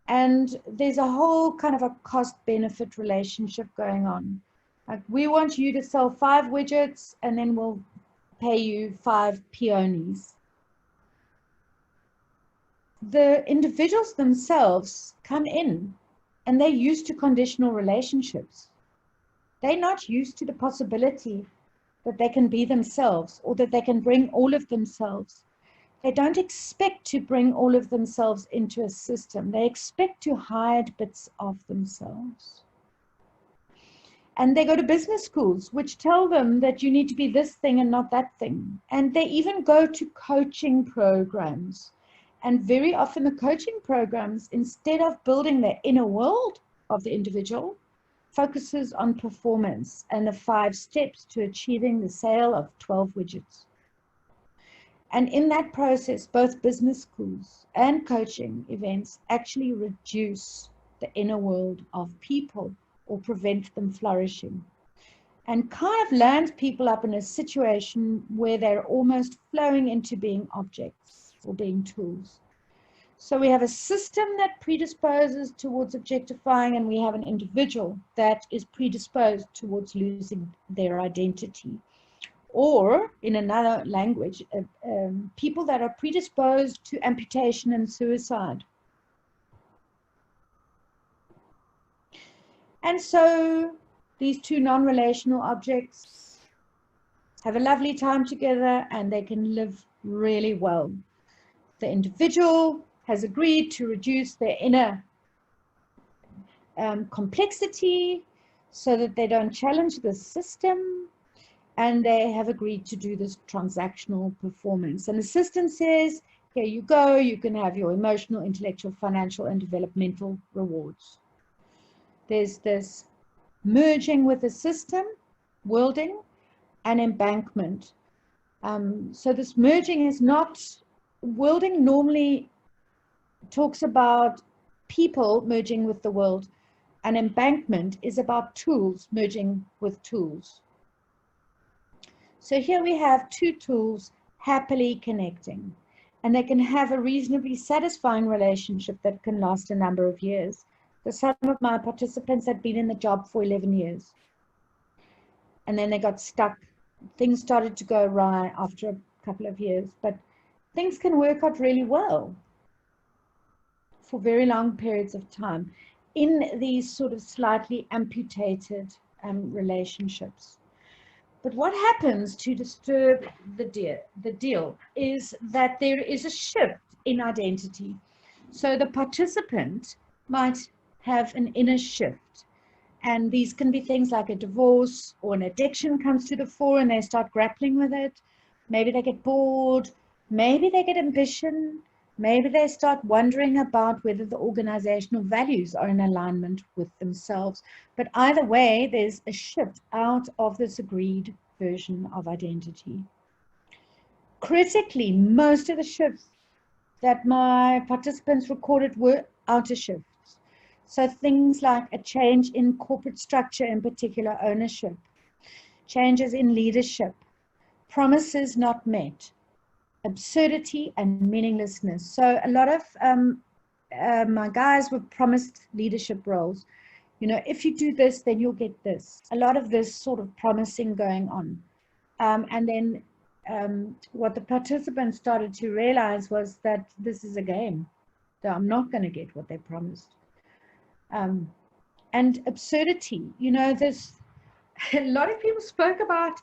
And there's a whole kind of a cost-benefit relationship going on. Like, we want you to sell 5 widgets, and then we'll pay you 5 peonies. The individuals themselves come in, and they're used to conditional relationships. They're not used to the possibility that they can be themselves, or that they can bring all of themselves. They don't expect to bring all of themselves into a system. They expect to hide bits of themselves. And they go to business schools, which tell them that you need to be this thing and not that thing. And they even go to coaching programs. And very often the coaching programs, instead of building the inner world of the individual, focuses on performance and the 5 steps to achieving the sale of 12 widgets. And in that process, both business schools and coaching events actually reduce the inner world of people or prevent them flourishing, and kind of lands people up in a situation where they're almost flowing into being objects or being tools. So we have a system that predisposes towards objectifying, and we have an individual that is predisposed towards losing their identity. Or, in another language, people that are predisposed to amputation and suicide. And so these 2 non-relational objects have a lovely time together, and they can live really well. The individual has agreed to reduce their inner complexity so that they don't challenge the system, and they have agreed to do this transactional performance. And the system says, here you go, you can have your emotional, intellectual, financial, and developmental rewards. There's this merging with the system, worlding, and embankment. So this merging is not, worlding normally talks about people merging with the world, and embankment is about tools merging with tools. So here we have 2 tools happily connecting, and they can have a reasonably satisfying relationship that can last a number of years. Some of my participants had been in the job for 11 years, and then they got stuck. Things started to go awry after a couple of years, but things can work out really well for very long periods of time in these sort of slightly amputated relationships. But what happens to disturb the deal is that there is a shift in identity. So the participant might have an inner shift. And these can be things like a divorce or an addiction comes to the fore and they start grappling with it. Maybe they get bored. Maybe they get ambition. Maybe they start wondering about whether the organizational values are in alignment with themselves. But either way, there's a shift out of this agreed version of identity. Critically, most of the shifts that my participants recorded were outer shifts. So things like a change in corporate structure, in particular ownership, changes in leadership, promises not met, absurdity and meaninglessness. So a lot of my guys were promised leadership roles. You know, if you do this, then you'll get this. A lot of this sort of promising going on. And then what the participants started to realize was that this is a game. So I'm not going to get what they promised. And absurdity, you know, a lot of people spoke about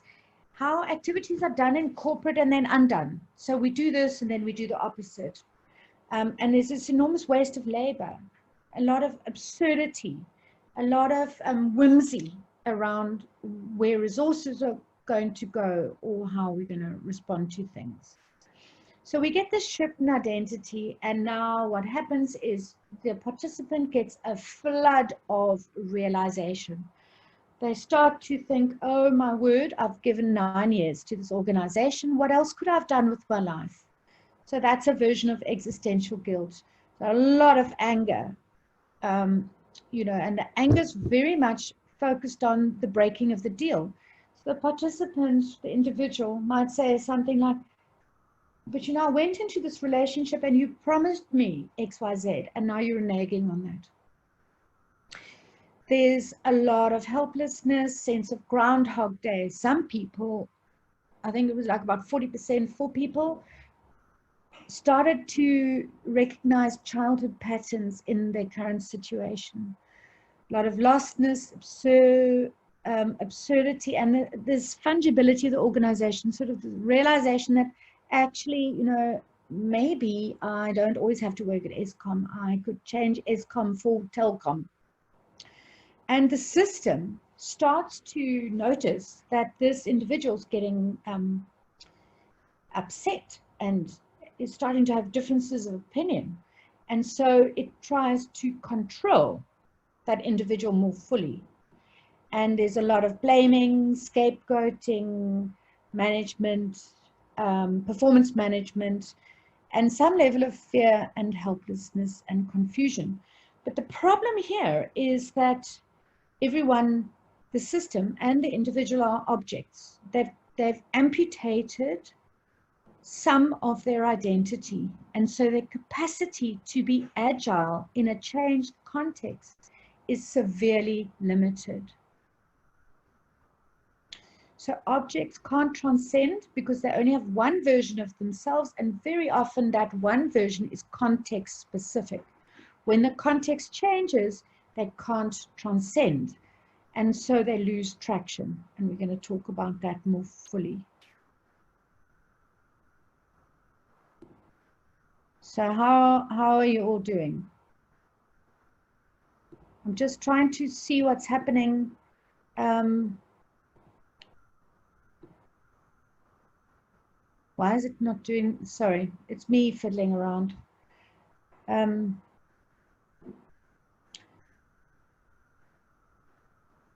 how activities are done in corporate and then undone. So we do this and then we do the opposite. And there's this enormous waste of labor, a lot of absurdity, a lot of whimsy around where resources are going to go or how we're going to respond to things. So we get this shift in identity, and now what happens is the participant gets a flood of realization. They start to think, oh my word, I've given 9 years to this organization. What else could I have done with my life? So that's a version of existential guilt. So a lot of anger, you know, and the anger is very much focused on the breaking of the deal. So the participant, the individual, might say something like, but you know, I went into this relationship and you promised me X, Y, Z, and now you're reneging on that. There's a lot of helplessness, sense of Groundhog Day. Some people, I think it was like about 40% for people, started to recognize childhood patterns in their current situation. A lot of lostness, absurdity, and this fungibility of the organization, sort of the realization that actually, you know, maybe I don't always have to work at ESCOM. I could change ESCOM for Telcom. And the system starts to notice that this individual's getting upset and is starting to have differences of opinion. And so it tries to control that individual more fully. And there's a lot of blaming, scapegoating, management, performance management, and some level of fear and helplessness and confusion. But the problem here is that everyone, the system and the individual are objects. They've amputated some of their identity, and so their capacity to be agile in a changed context is severely limited. So objects can't transcend because they only have one version of themselves, and very often that one version is context specific. When the context changes, they can't transcend, and so they lose traction, and we're going to talk about that more fully. So how are you all doing? I'm just trying to see what's happening. Why is it not doing, sorry, it's me fiddling around.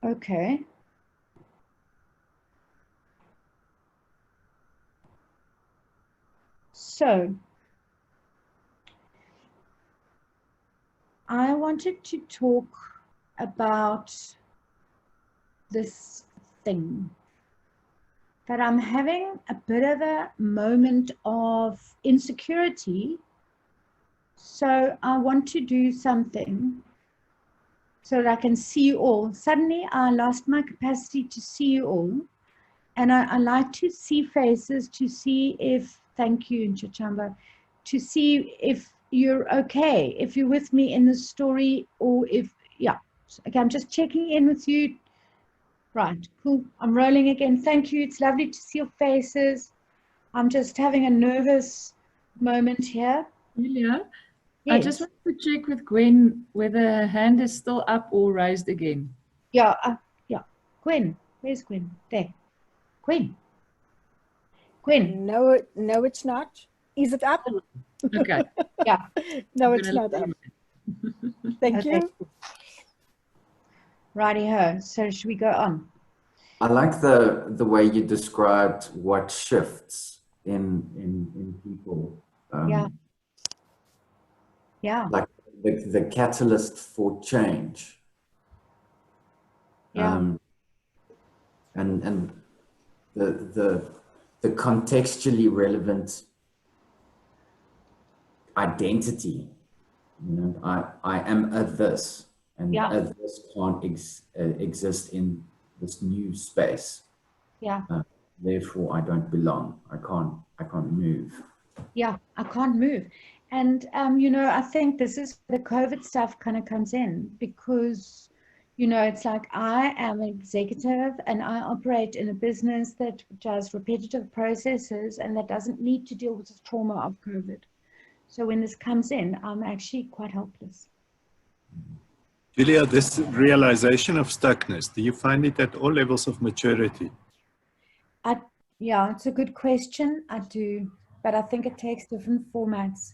Okay. So, I wanted to talk about this thing. That I'm having a bit of a moment of insecurity. So I want to do something so that I can see you all. Suddenly I lost my capacity to see you all. And I like to see faces, to see if, thank you, Nchachamba, to see if you're okay, if you're with me in the story, or if, yeah. Okay, I'm just checking in with you. Right, cool. I'm rolling again. Thank you. It's lovely to see your faces. I'm just having a nervous moment here. Julia? I just want to check with Gwen whether her hand is still up or raised again. Yeah, yeah. Gwen, where's Gwen? There. Gwen. Gwen. No, no, it's not. Is it up? Okay. Yeah. No, I'm it's gonna not up. leave it. Thank Okay. you. Righty-ho. So should we go on? I like the way you described what shifts in people. Yeah. Yeah. Like the catalyst for change. Yeah. And the contextually relevant identity. You know, I am a this, and Yeah. a this can't exist in this new space. Yeah. Therefore, I don't belong. I can't move. Yeah, I can't move. And, you know, I think this is where the COVID stuff kind of comes in because, you know, it's like I am an executive and I operate in a business that does repetitive processes and that doesn't need to deal with the trauma of COVID. So when this comes in, I'm actually quite helpless. Julia, this realization of stuckness, do you find it at all levels of maturity? Yeah, it's a good question. I do, but I think it takes different formats.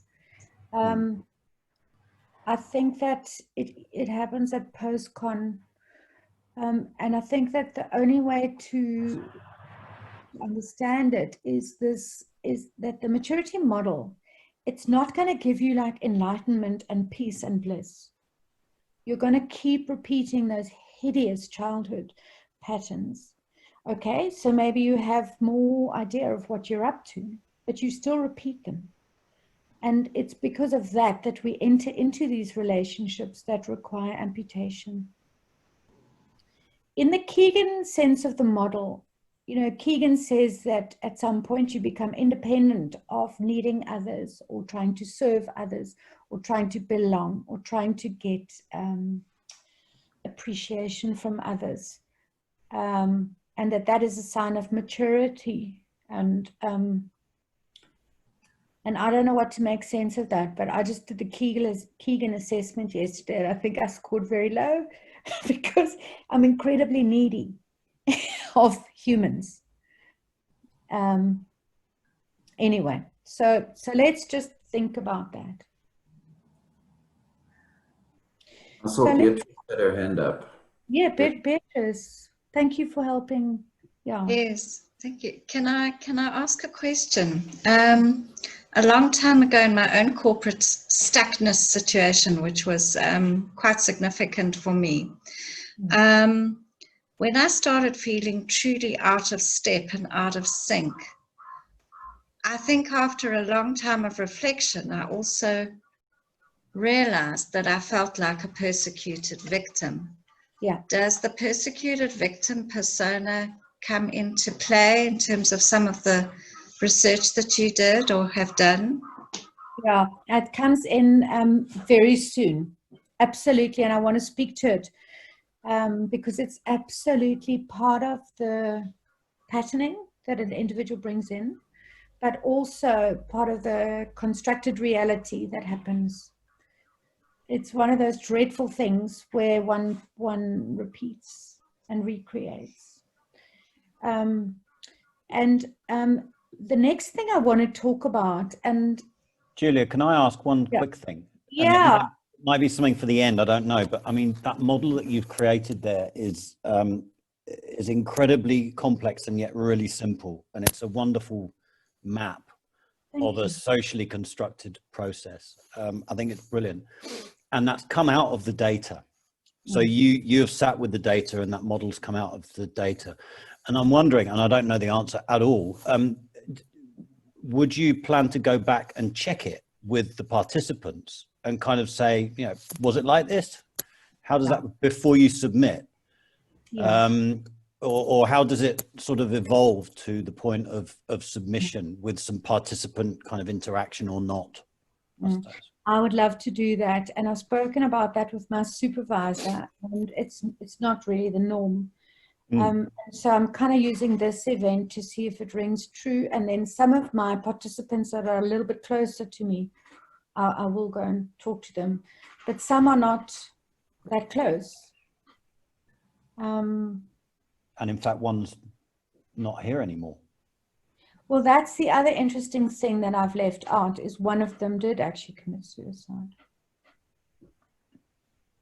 I think that it happens at post-con, and I think that the only way to understand it is that the maturity model, it's not going to give you like enlightenment and peace and bliss. You're going to keep repeating those hideous childhood patterns. Okay, so maybe you have more idea of what you're up to, but you still repeat them. And it's because of that that we enter into these relationships that require amputation. In the Keegan sense of the model, you know, Keegan says that at some point you become independent of needing others or trying to serve others or trying to belong or trying to get appreciation from others. And that is a sign of maturity. And I don't know what to make sense of that, but I just did the Keegan assessment yesterday. And I think I scored very low because I'm incredibly needy of humans. Anyway, so let's just think about that. I saw Beatrice had her hand up. Yeah, Beatrice, thank you for helping. Yeah. Yes, thank you. Can I ask a question? A long time ago in my own corporate stuckness situation, which was quite significant for me, when I started feeling truly out of step and out of sync, I think after a long time of reflection, I also realized that I felt like a persecuted victim. Yeah. Does the persecuted victim persona come into play in terms of some of the research that you did or have done? Yeah, it comes in very soon. Absolutely. And I want to speak to it because it's absolutely part of the patterning that an individual brings in, but also part of the constructed reality that happens. It's one of those dreadful things where one repeats and recreates. The next thing I want to talk about, and Julia, can I ask one quick thing? Yeah. And it might be something for the end, I don't know, but I mean, that model that you've created there is incredibly complex and yet really simple. And it's a wonderful map of a socially constructed process. I think it's brilliant. And that's come out of the data. So you've sat with the data and that model's come out of the data. And I'm wondering, and I don't know the answer at all, would you plan to go back and check it with the participants and kind of say, you know, was it like this? How does that, before you submit? Or how does it sort of evolve to the point of submission with some participant kind of interaction or not? I would love to do that. And I've spoken about that with my supervisor, and it's not really the norm. So I'm kind of using this event to see if it rings true. And then some of my participants that are a little bit closer to me I will go and talk to them, but some are not that close. And in fact, one's not here anymore. Well, that's the other interesting thing that I've left out, is one of them did actually commit suicide.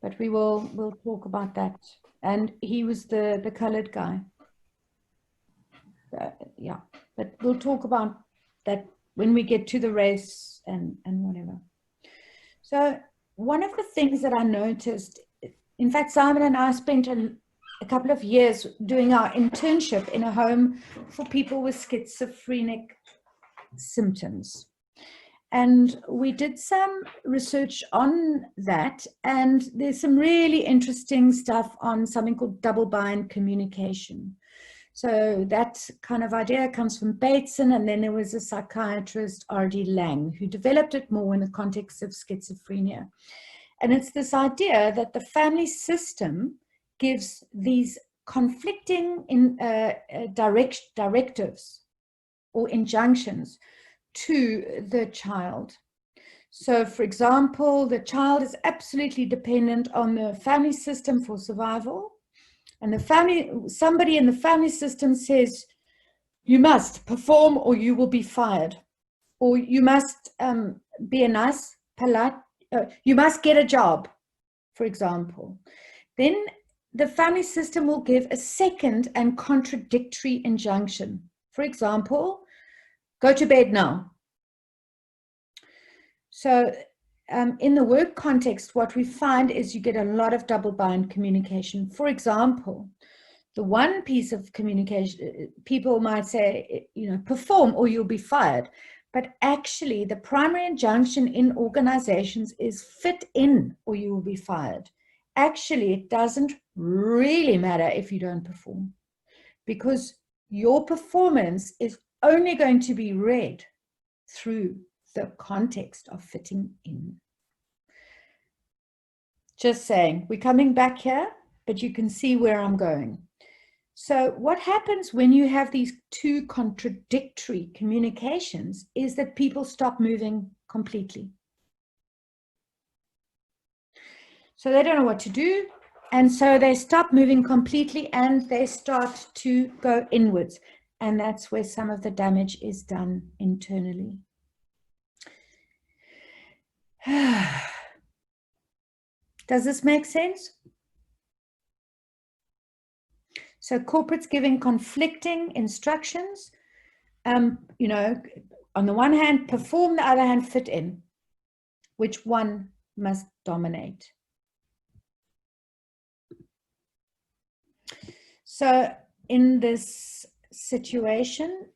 But we'll talk about that. And he was the colored guy. Yeah, but we'll talk about that when we get to the race and whatever. So one of the things that I noticed, in fact, Simon and I spent a couple of years doing our internship in a home for people with schizophrenic symptoms. And we did some research on that, and there's some really interesting stuff on something called double-bind communication. So that kind of idea comes from Bateson, and then there was a psychiatrist, R.D. Laing, who developed it more in the context of schizophrenia. And it's this idea that the family system gives these conflicting directives or injunctions to the child. So, for example, the child is absolutely dependent on the family system for survival. And somebody in the family system says, you must perform or you will be fired. Or you must be a nice, polite, you must get a job, for example. Then the family system will give a second and contradictory injunction. For example, go to bed now. So in the work context, what we find is you get a lot of double-bind communication. For example, the one piece of communication, people might say, perform or you'll be fired. But actually, the primary injunction in organizations is fit in or you will be fired. Actually, it doesn't really matter if you don't perform, because your performance is only going to be read through the context of fitting in. Just saying, we're coming back here, but you can see where I'm going. So what happens when you have these two contradictory communications is that people stop moving completely. So they don't know what to do, and so they stop moving completely and they start to go inwards. And that's where some of the damage is done internally. Does this make sense? So corporates giving conflicting instructions, on the one hand, perform, the other hand, fit in. Which one must dominate? So in this situation,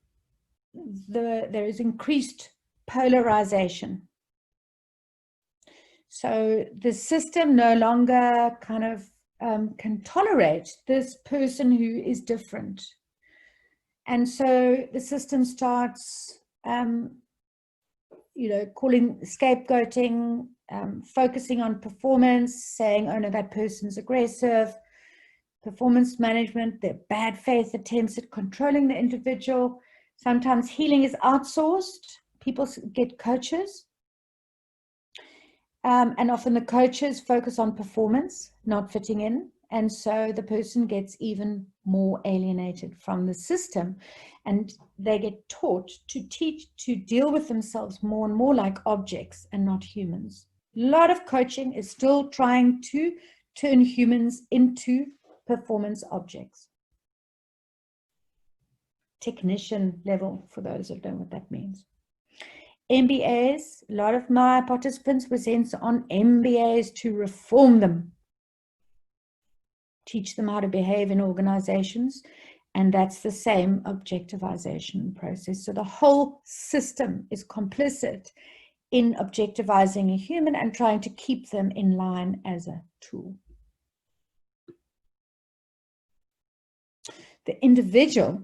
there is increased polarization. So the system no longer kind of can tolerate this person who is different. And so the system starts, calling scapegoating, focusing on performance, saying, oh no, that person's aggressive, performance management, their bad faith attempts at controlling the individual. Sometimes healing is outsourced. People get coaches. And often the coaches focus on performance, not fitting in. And so the person gets even more alienated from the system. And they get taught to deal with themselves more and more like objects and not humans. A lot of coaching is still trying to turn humans into performance objects. Technician level, for those who don't know what that means. MBAs, a lot of my participants were sent on MBAs to reform them, teach them how to behave in organizations, and that's the same objectivization process. So the whole system is complicit in objectivizing a human and trying to keep them in line as a tool. The individual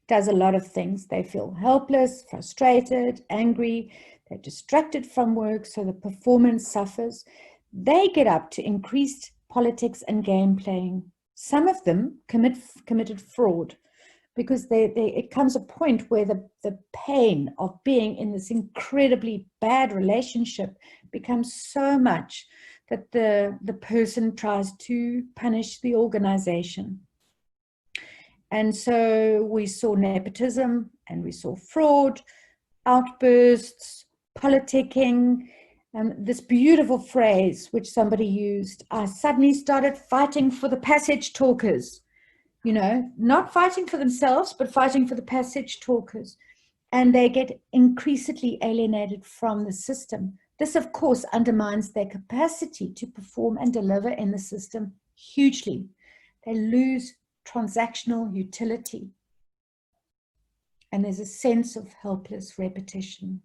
does a lot of things. They feel helpless, frustrated, angry, they're distracted from work, so the performance suffers. They get up to increased politics and game playing. Some of them committed fraud, because it comes a point where the pain of being in this incredibly bad relationship becomes so much that the person tries to punish the organization. And so we saw nepotism and we saw fraud, outbursts, politicking, and this beautiful phrase which somebody used, I suddenly started fighting for the passage talkers, you know, not fighting for themselves, but fighting for the passage talkers. And they get increasingly alienated from the system. This, of course, undermines their capacity to perform and deliver in the system hugely. They lose transactional utility. And there's a sense of helpless repetition.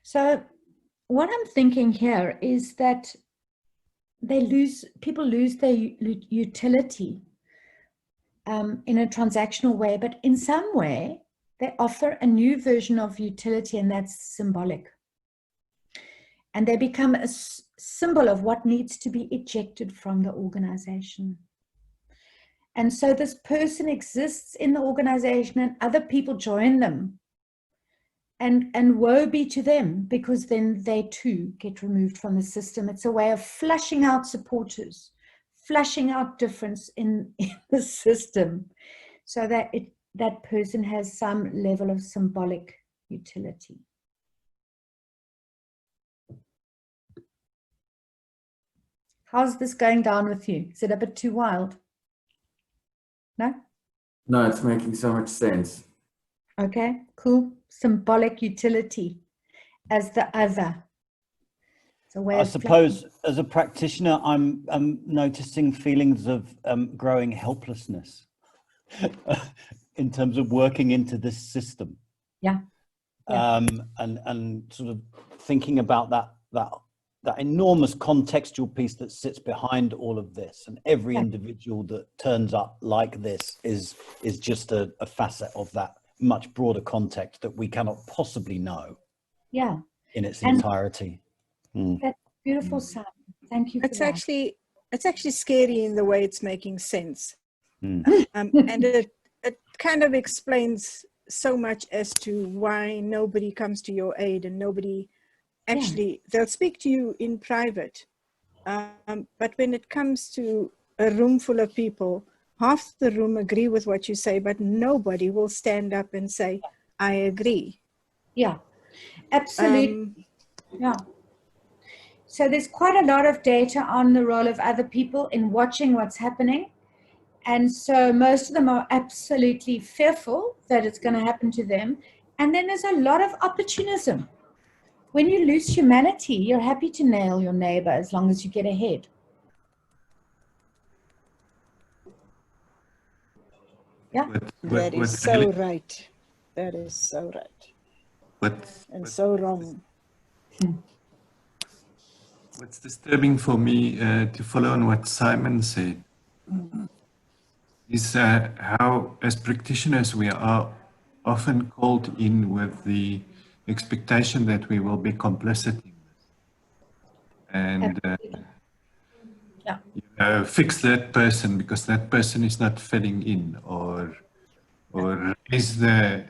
So what I'm thinking here is that people lose their utility in a transactional way, but in some way they offer a new version of utility, and that's symbolic. And they become a symbol of what needs to be ejected from the organization. And so this person exists in the organization and other people join them. And woe be to them, because then they too get removed from the system. It's a way of flushing out supporters, flushing out difference in the system, so that that person has some level of symbolic utility. How's this going down with you? Is it a bit too wild? No? No, it's making so much sense. Okay, cool. Symbolic utility as the other. It's a way I suppose as a practitioner, I'm noticing feelings of growing helplessness in terms of working into this system. Yeah. And sort of thinking about that enormous contextual piece that sits behind all of this, and every individual that turns up like this is just a facet of that much broader context that we cannot possibly know in its entirety. That's beautiful, Sam. Thank you for that. It's actually scary in the way it's making sense. And it kind of explains so much as to why nobody comes to your aid, and nobody actually, they'll speak to you in private. But when it comes to a room full of people, half the room agree with what you say, but nobody will stand up and say, I agree. Yeah, absolutely. So there's quite a lot of data on the role of other people in watching what's happening. And so most of them are absolutely fearful that it's going to happen to them. And then there's a lot of opportunism. When you lose humanity, you're happy to nail your neighbor as long as you get ahead. Yeah. That is so right. That is so right. And so wrong. What's disturbing for me, to follow on what Simon said, is how, as practitioners, we are often called in with the expectation that we will be complicit in this. And you know, fix that person because that person is not fitting in, or raise the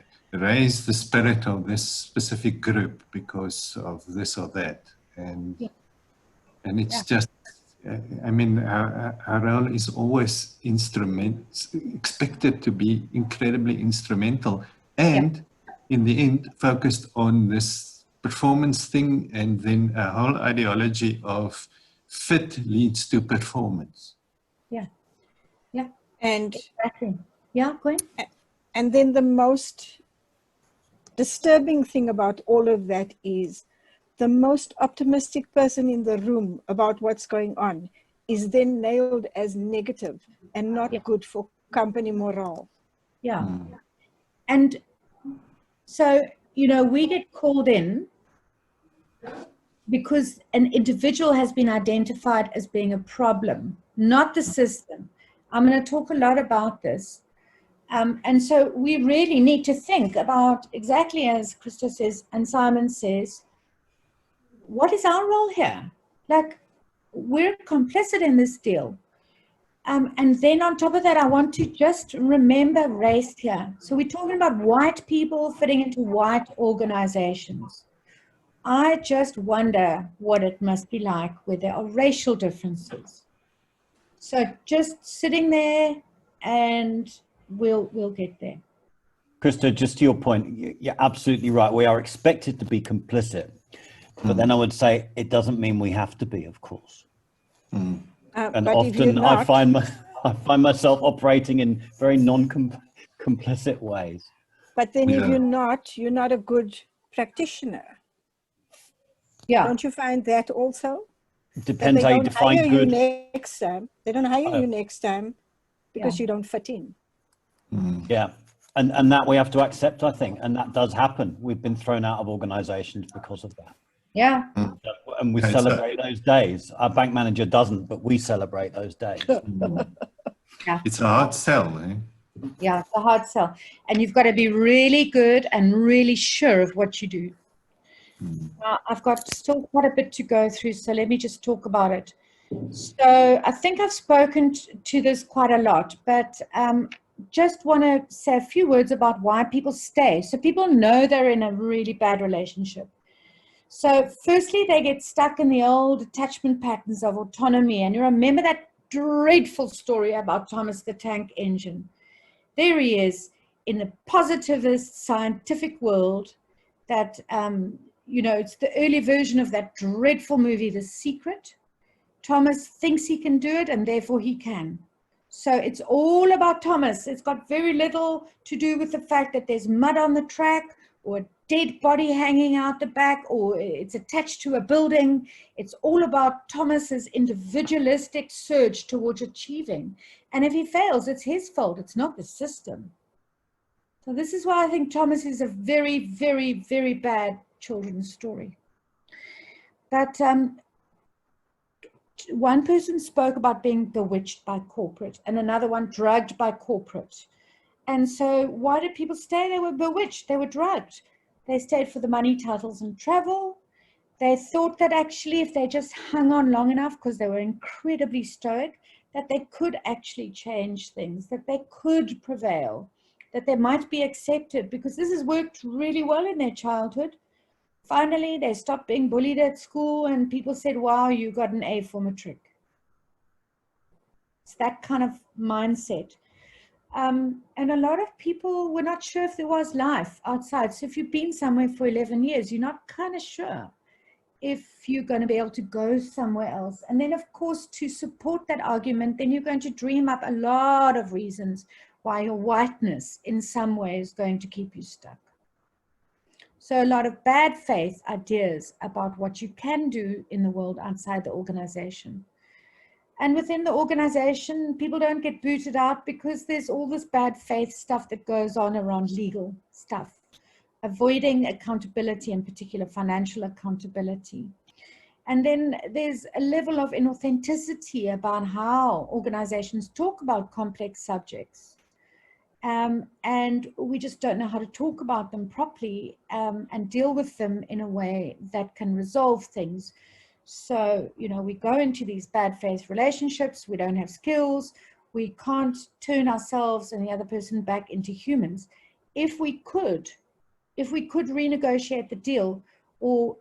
spirit of this specific group because of this or that. And it's just, I mean, our role is always expected to be incredibly instrumental, and in the end focused on this performance thing, and then a whole ideology of fit leads to performance. And exactly. Gwen? And then the most disturbing thing about all of that is the most optimistic person in the room about what's going on is then nailed as negative and not good for company morale. And so, you know, we get called in because an individual has been identified as being a problem, not the system. I'm going to talk a lot about this. And so we really need to think about, exactly as Krista says and Simon says, what is our role here? Like, we're complicit in this deal. And then on top of that, I want to just remember race here. So we're talking about white people fitting into white organizations. I just wonder what it must be like where there are racial differences. So just sitting there, and we'll get there. Krista, just to your point, you're absolutely right. We are expected to be complicit. But then I would say it doesn't mean we have to be, of course. And often I find myself operating in very non-complicit ways. But then if you're not a good practitioner. Yeah. Don't you find that also? Depends how you define good. Next time. They don't hire you next time because you don't fit in. Yeah. And that we have to accept, I think. And that does happen. We've been thrown out of organizations because of that. Yeah. And we celebrate those days. Our bank manager doesn't, but we celebrate those days. Yeah. It's a hard sell, eh? Yeah, it's a hard sell. And you've got to be really good and really sure of what you do. I've got still quite a bit to go through, so let me just talk about it. So I think I've spoken to this quite a lot, but just want to say a few words about why people stay. So people know they're in a really bad relationship. So firstly, they get stuck in the old attachment patterns of autonomy. And you remember that dreadful story about Thomas the Tank Engine. There he is in the positivist scientific world that, it's the early version of that dreadful movie, The Secret. Thomas thinks he can do it and therefore he can. So it's all about Thomas. It's got very little to do with the fact that there's mud on the track or a dead body hanging out the back or it's attached to a building. It's all about Thomas's individualistic surge towards achieving. And if he fails, it's his fault. It's not the system. So this is why I think Thomas is a very, very, very bad children's story. But one person spoke about being bewitched by corporate and another one drugged by corporate. And so why did people stay? They were bewitched, they were drugged. They stayed for the money, titles, and travel. They thought that actually if they just hung on long enough, because they were incredibly stoic, that they could actually change things, that they could prevail, that they might be accepted, because this has worked really well in their childhood. Finally, they stopped being bullied at school and people said, wow, you got an A for matric. It's that kind of mindset. And a lot of people were not sure if there was life outside. So if you've been somewhere for 11 years, you're not kind of sure if you're going to be able to go somewhere else. And then, of course, to support that argument, then you're going to dream up a lot of reasons why your whiteness in some way is going to keep you stuck. So a lot of bad faith ideas about what you can do in the world outside the organization. And within the organization, people don't get booted out because there's all this bad faith stuff that goes on around legal stuff, avoiding accountability, in particular financial accountability. And then there's a level of inauthenticity about how organizations talk about complex subjects. And we just don't know how to talk about them properly and deal with them in a way that can resolve things. So, we go into these bad faith relationships, we don't have skills, we can't turn ourselves and the other person back into humans. If we could renegotiate the deal or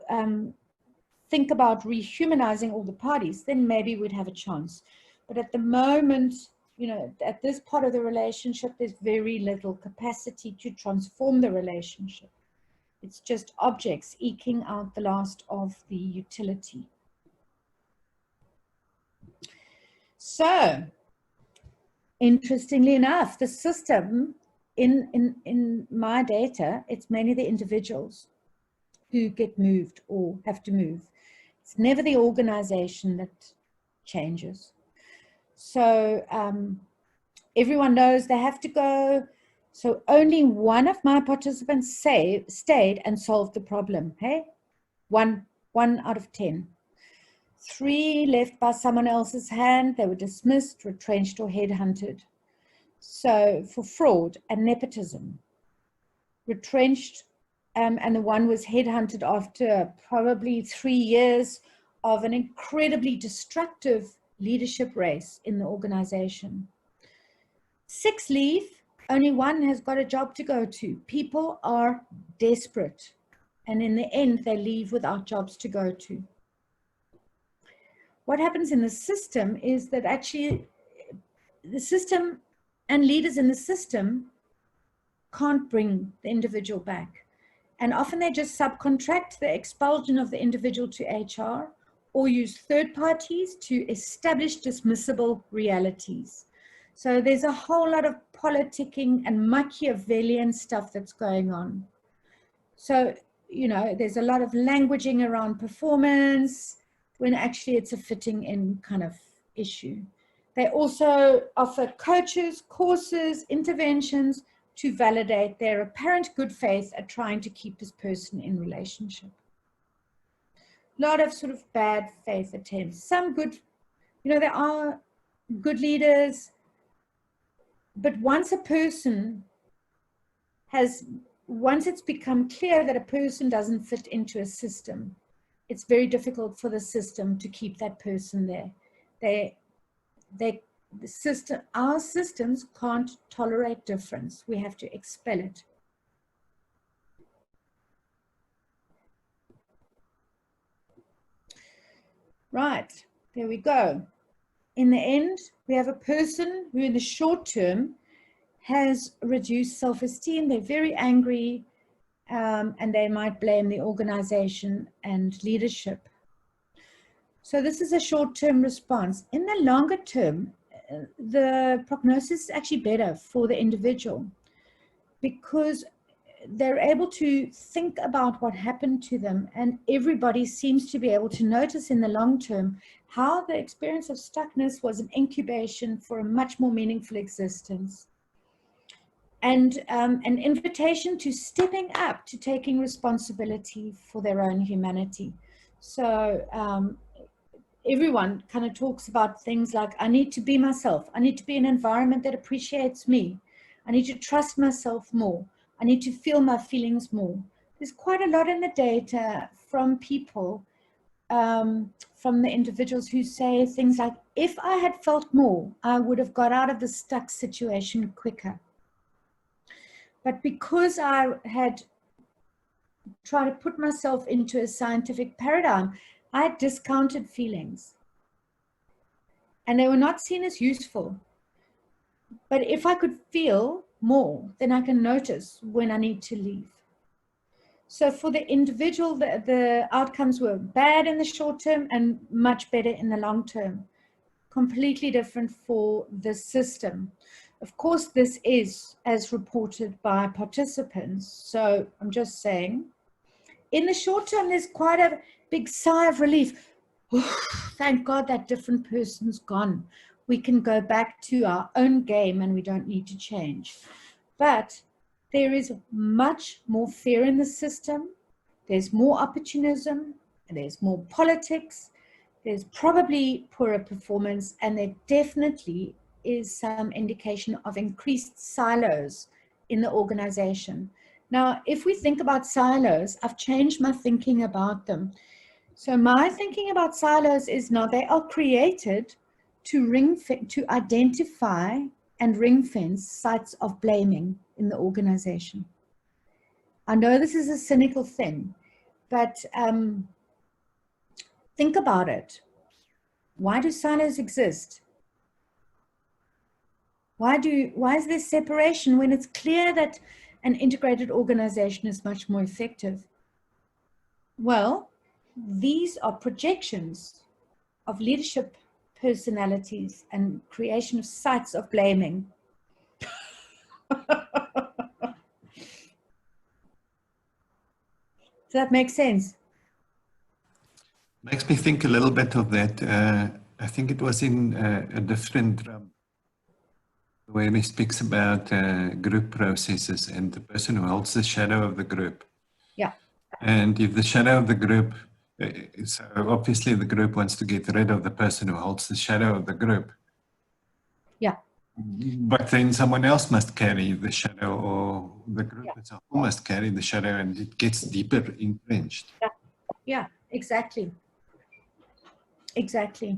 think about rehumanizing all the parties, then maybe we'd have a chance. But at the moment, at this part of the relationship, there's very little capacity to transform the relationship. It's just objects eking out the last of the utility. So, interestingly enough, the system in my data, it's mainly the individuals who get moved or have to move. It's never the organization that changes. So everyone knows they have to go. So only one of my participants stayed and solved the problem. Hey, one out of 10. 3 left by someone else's hand. They were dismissed, retrenched, or headhunted. So for fraud and nepotism, retrenched, and the one was headhunted after probably 3 years of an incredibly destructive leadership race in the organization. 6 leave, only 1 has got a job to go to. People are desperate, and in the end, they leave without jobs to go to. What happens in the system is that actually the system and leaders in the system can't bring the individual back. And often they just subcontract the expulsion of the individual to HR or use third parties to establish dismissible realities. So there's a whole lot of politicking and Machiavellian stuff that's going on. So, you know, there's a lot of languaging around performance when actually it's a fitting in kind of issue. They also offer coaches, courses, interventions to validate their apparent good faith at trying to keep this person in relationship. A lot of sort of bad faith attempts. Some good, you know, there are good leaders, but once a person has, once it's become clear that a person doesn't fit into a system, it's very difficult for the system to keep that person there. The system, our systems can't tolerate difference. We have to expel it. Right, there we go. In the end, we have a person who in the short term has reduced self-esteem. They're very angry, and they might blame the organization and leadership. So this is a short-term response. In the longer term, the prognosis is actually better for the individual because they're able to think about what happened to them, and everybody seems to be able to notice in the long term how the experience of stuckness was an incubation for a much more meaningful existence, and an invitation to stepping up to taking responsibility for their own humanity. So everyone kind of talks about things like, I need to be myself. I need to be in an environment that appreciates me. I need to trust myself more. I need to feel my feelings more. There's quite a lot in the data from people, from the individuals who say things like, if I had felt more, I would have got out of the stuck situation quicker. But because I had tried to put myself into a scientific paradigm, I had discounted feelings. And they were not seen as useful. But if I could feel more, then I can notice when I need to leave. So for the individual, the outcomes were bad in the short term and much better in the long term. Completely different for the system. Of course, this is as reported by participants. So I'm just saying, in the short term, there's quite a big sigh of relief. Thank God that different person's gone. We can go back to our own game and we don't need to change. But there is much more fear in the system. There's more opportunism, and there's more politics. There's probably poorer performance, and there definitely is some indication of increased silos in the organization. Now, if we think about silos, I've changed my thinking about them. So my thinking about silos is now they are created to identify and ring fence sites of blaming in the organization. I know this is a cynical thing, but think about it. Why do silos exist? Why is there separation when it's clear that an integrated organization is much more effective? Well, these are projections of leadership personalities and creation of sites of blaming. Does that make sense? Makes me think a little bit of that. I think it was in a different where he speaks about group processes and the person who holds the shadow of the group. Yeah. And if the shadow of the group, so obviously the group wants to get rid of the person who holds the shadow of the group. Yeah. But then someone else must carry the shadow, or the group as a whole must carry the shadow, and it gets deeper entrenched. Yeah, exactly. Exactly.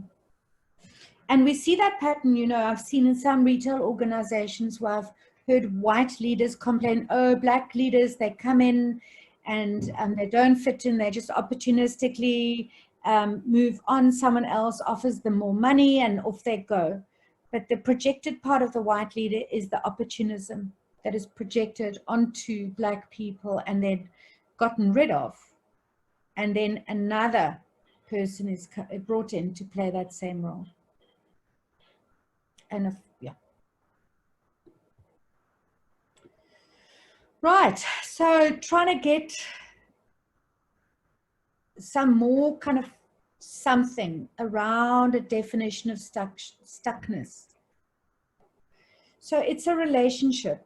And we see that pattern, you know, I've seen in some retail organizations where I've heard white leaders complain, oh, black leaders, they come in and they don't fit in, they just opportunistically move on, someone else offers them more money and off they go. But the projected part of the white leader is the opportunism that is projected onto black people and then gotten rid of. And then another person is brought in to play that same role. And yeah. Right, so trying to get some more kind of something around a definition of stuckness. So it's a relationship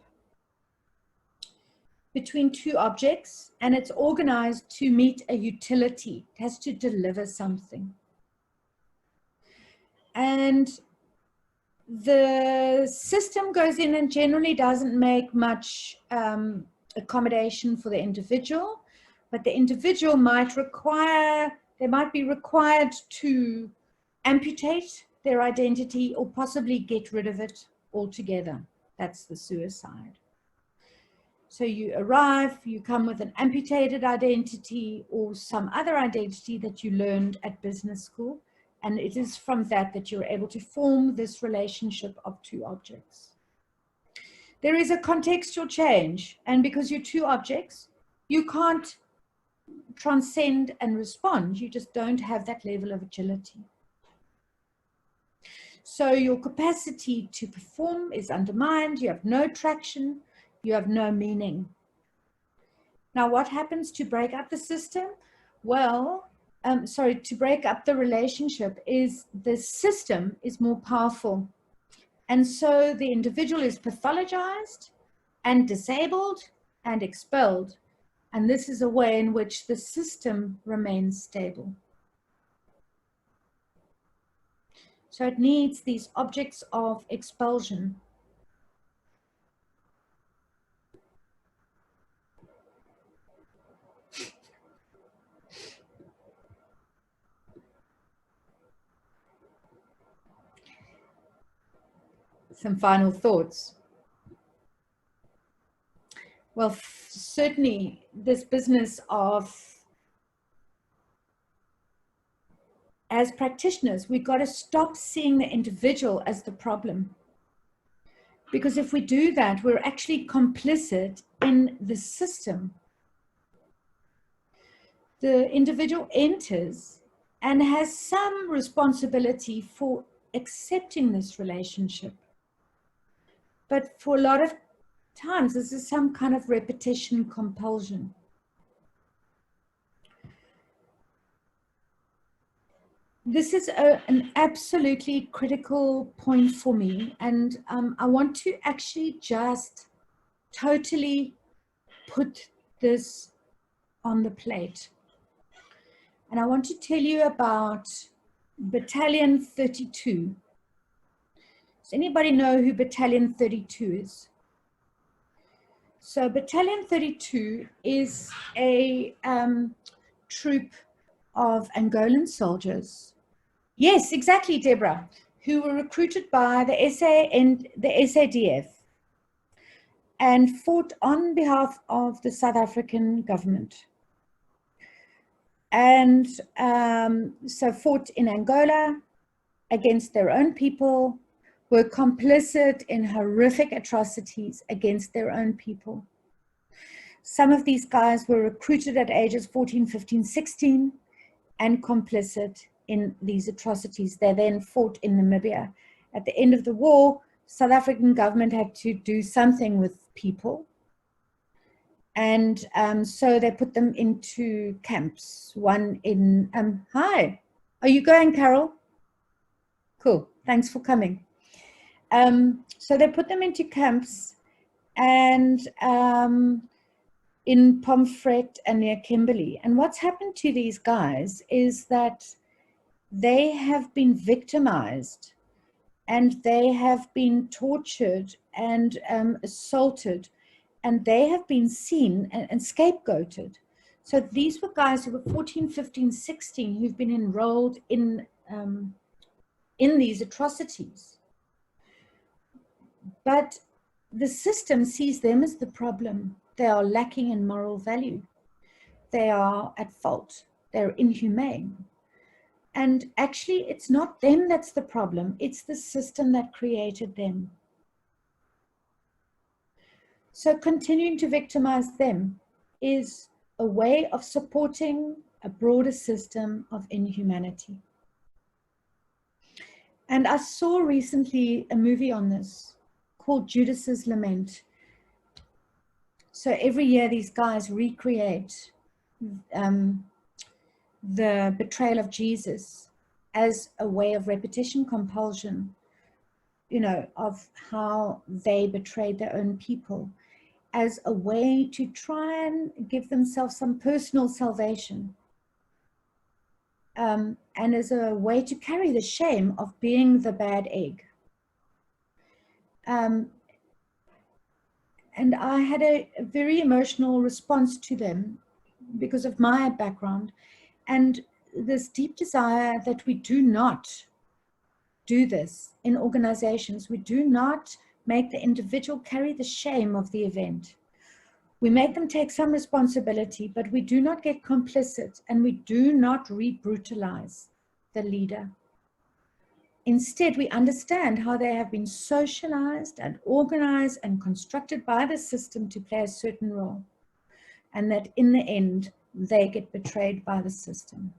between two objects, and it's organized to meet a utility. It has to deliver something. And the system goes in and generally doesn't make much accommodation for the individual, but the individual might require, they might be required to amputate their identity or possibly get rid of it altogether. That's the suicide. So you arrive, you come with an amputated identity or some other identity that you learned at business school. And it is from that that you're able to form this relationship of two objects. There is a contextual change, and because you're two objects, you can't transcend and respond. You just don't have that level of agility. So your capacity to perform is undermined, you have no traction, you have no meaning. Now, what happens to break up the system? Well, to break up the relationship is the system is more powerful. And so the individual is pathologized and disabled and expelled. And this is a way in which the system remains stable. So it needs these objects of expulsion. Some final thoughts. Well, certainly this business of, as practitioners, we've got to stop seeing the individual as the problem. Because if we do that, we're actually complicit in the system. The individual enters and has some responsibility for accepting this relationship. But for a lot of times, this is some kind of repetition compulsion. This is an absolutely critical point for me. And I want to actually just totally put this on the plate. And I want to tell you about Battalion 32. Does anybody know who Battalion 32 is? So Battalion 32 is a troop of Angolan soldiers. Yes, exactly, Deborah, who were recruited by the SA and the SADF and fought on behalf of the South African government. And so fought in Angola against their own people, were complicit in horrific atrocities against their own people. Some of these guys were recruited at ages 14, 15, 16 and complicit in these atrocities. They then fought in Namibia. At the end of the war, South African government had to do something with people. And so they put them into camps. One in, hi, are you going, Carol? Cool, thanks for coming. So they put them into camps and in Pomfret and near Kimberley. And what's happened to these guys is that they have been victimized and they have been tortured and assaulted, and they have been seen and scapegoated. So these were guys who were 14, 15, 16 who've been enrolled in in these atrocities. But the system sees them as the problem. They are lacking in moral value. They are at fault. They're inhumane. And actually, it's not them that's the problem. It's the system that created them. So continuing to victimize them is a way of supporting a broader system of inhumanity. And I saw recently a movie on this called Judas's Lament. So every year these guys recreate the betrayal of Jesus as a way of repetition compulsion, you know, of how they betrayed their own people, as a way to try and give themselves some personal salvation, and as a way to carry the shame of being the bad egg. And I had a very emotional response to them because of my background and this deep desire that we do not do this in organizations. We do not make the individual carry the shame of the event. We make them take some responsibility, but we do not get complicit, and we do not re-brutalize the leader. Instead, we understand how they have been socialized and organized and constructed by the system to play a certain role, and that in the end, they get betrayed by the system.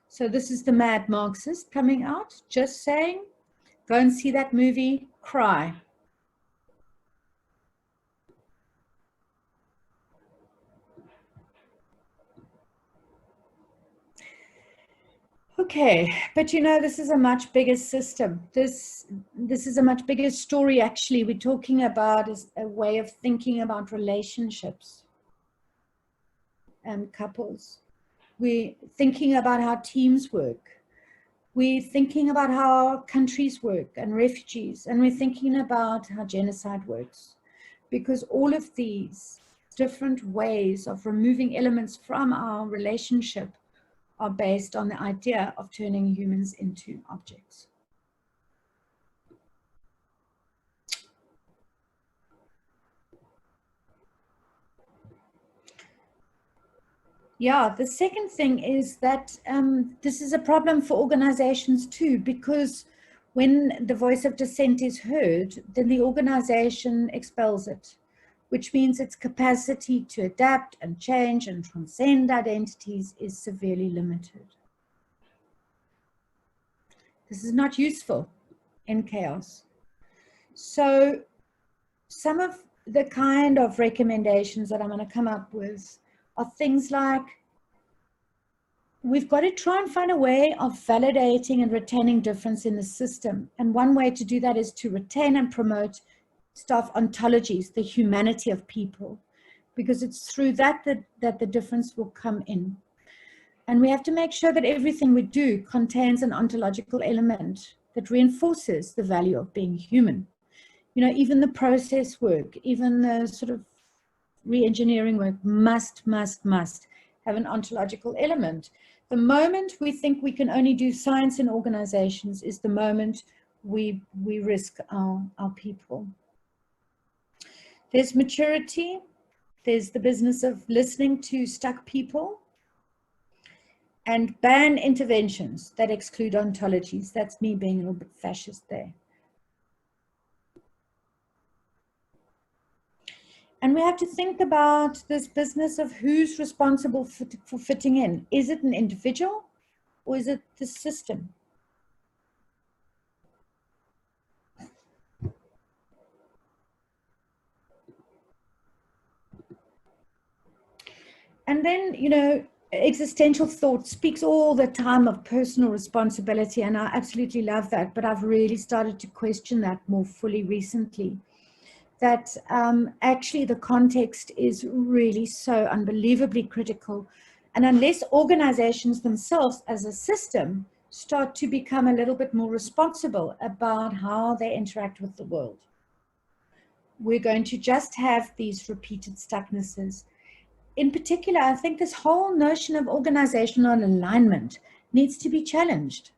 So this is the mad Marxist coming out, just saying, go and see that movie, cry. Okay, but you know, this is a much bigger system. This is a much bigger story, actually. We're talking about a way of thinking about relationships and couples. We're thinking about how teams work. We're thinking about how countries work and refugees, and we're thinking about how genocide works. Because all of these different ways of removing elements from our relationship are based on the idea of turning humans into objects. Yeah, the second thing is that this is a problem for organizations too, because when the voice of dissent is heard, then the organization expels it, which means its capacity to adapt and change and transcend identities is severely limited. This is not useful in chaos. So some of the kind of recommendations that I'm going to come up with are things like, we've got to try and find a way of validating and retaining difference in the system. And one way to do that is to retain and promote staff ontologies, the humanity of people, because it's through that the difference will come in. And we have to make sure that everything we do contains an ontological element that reinforces the value of being human. You know, even the process work, even the sort of re-engineering work must have an ontological element. The moment we think we can only do science in organizations is the moment we risk our people. There's maturity. There's the business of listening to stuck people, and ban interventions that exclude ontologies. That's me being a little bit fascist there. And we have to think about this business of who's responsible for fitting in. Is it an individual or is it the system? And then, you know, existential thought speaks all the time of personal responsibility, and I absolutely love that, but I've really started to question that more fully recently. That actually the context is really so unbelievably critical. And unless organizations themselves as a system start to become a little bit more responsible about how they interact with the world, we're going to just have these repeated stucknesses. In particular, I think this whole notion of organizational alignment needs to be challenged.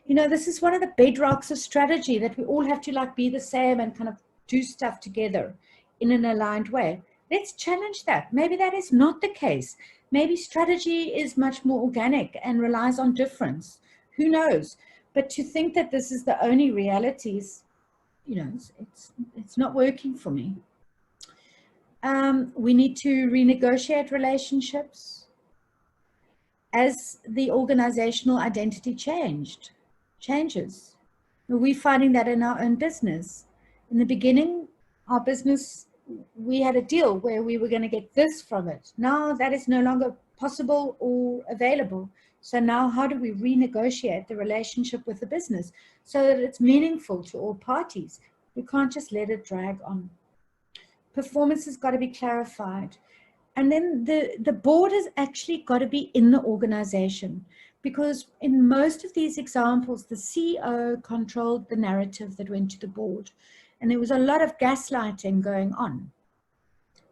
you know, this is one of the bedrocks of strategy, that we all have to like be the same and kind of do stuff together in an aligned way. Let's challenge that. Maybe that is not the case. Maybe strategy is much more organic and relies on difference. Who knows? But to think that this is the only realities, you know, it's not working for me. We need to renegotiate relationships as the organizational identity changes. We're finding that in our own business. In the beginning, our business, we had a deal where we were going to get this from it. Now that is no longer possible or available. So now how do we renegotiate the relationship with the business so that it's meaningful to all parties? We can't just let it drag on. Performance has got to be clarified. And then the board has actually got to be in the organization, because in most of these examples, the CEO controlled the narrative that went to the board. And there was a lot of gaslighting going on.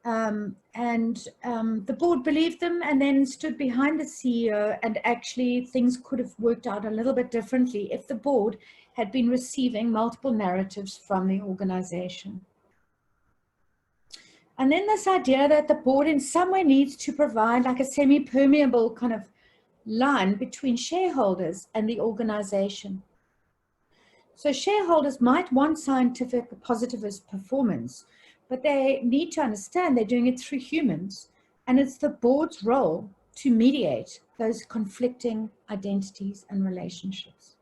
The board believed them and then stood behind the CEO, and actually things could have worked out a little bit differently if the board had been receiving multiple narratives from the organization. And then this idea that the board in some way needs to provide like a semi-permeable kind of line between shareholders and the organization. So shareholders might want scientific positivist performance, but they need to understand they're doing it through humans. And it's the board's role to mediate those conflicting identities and relationships.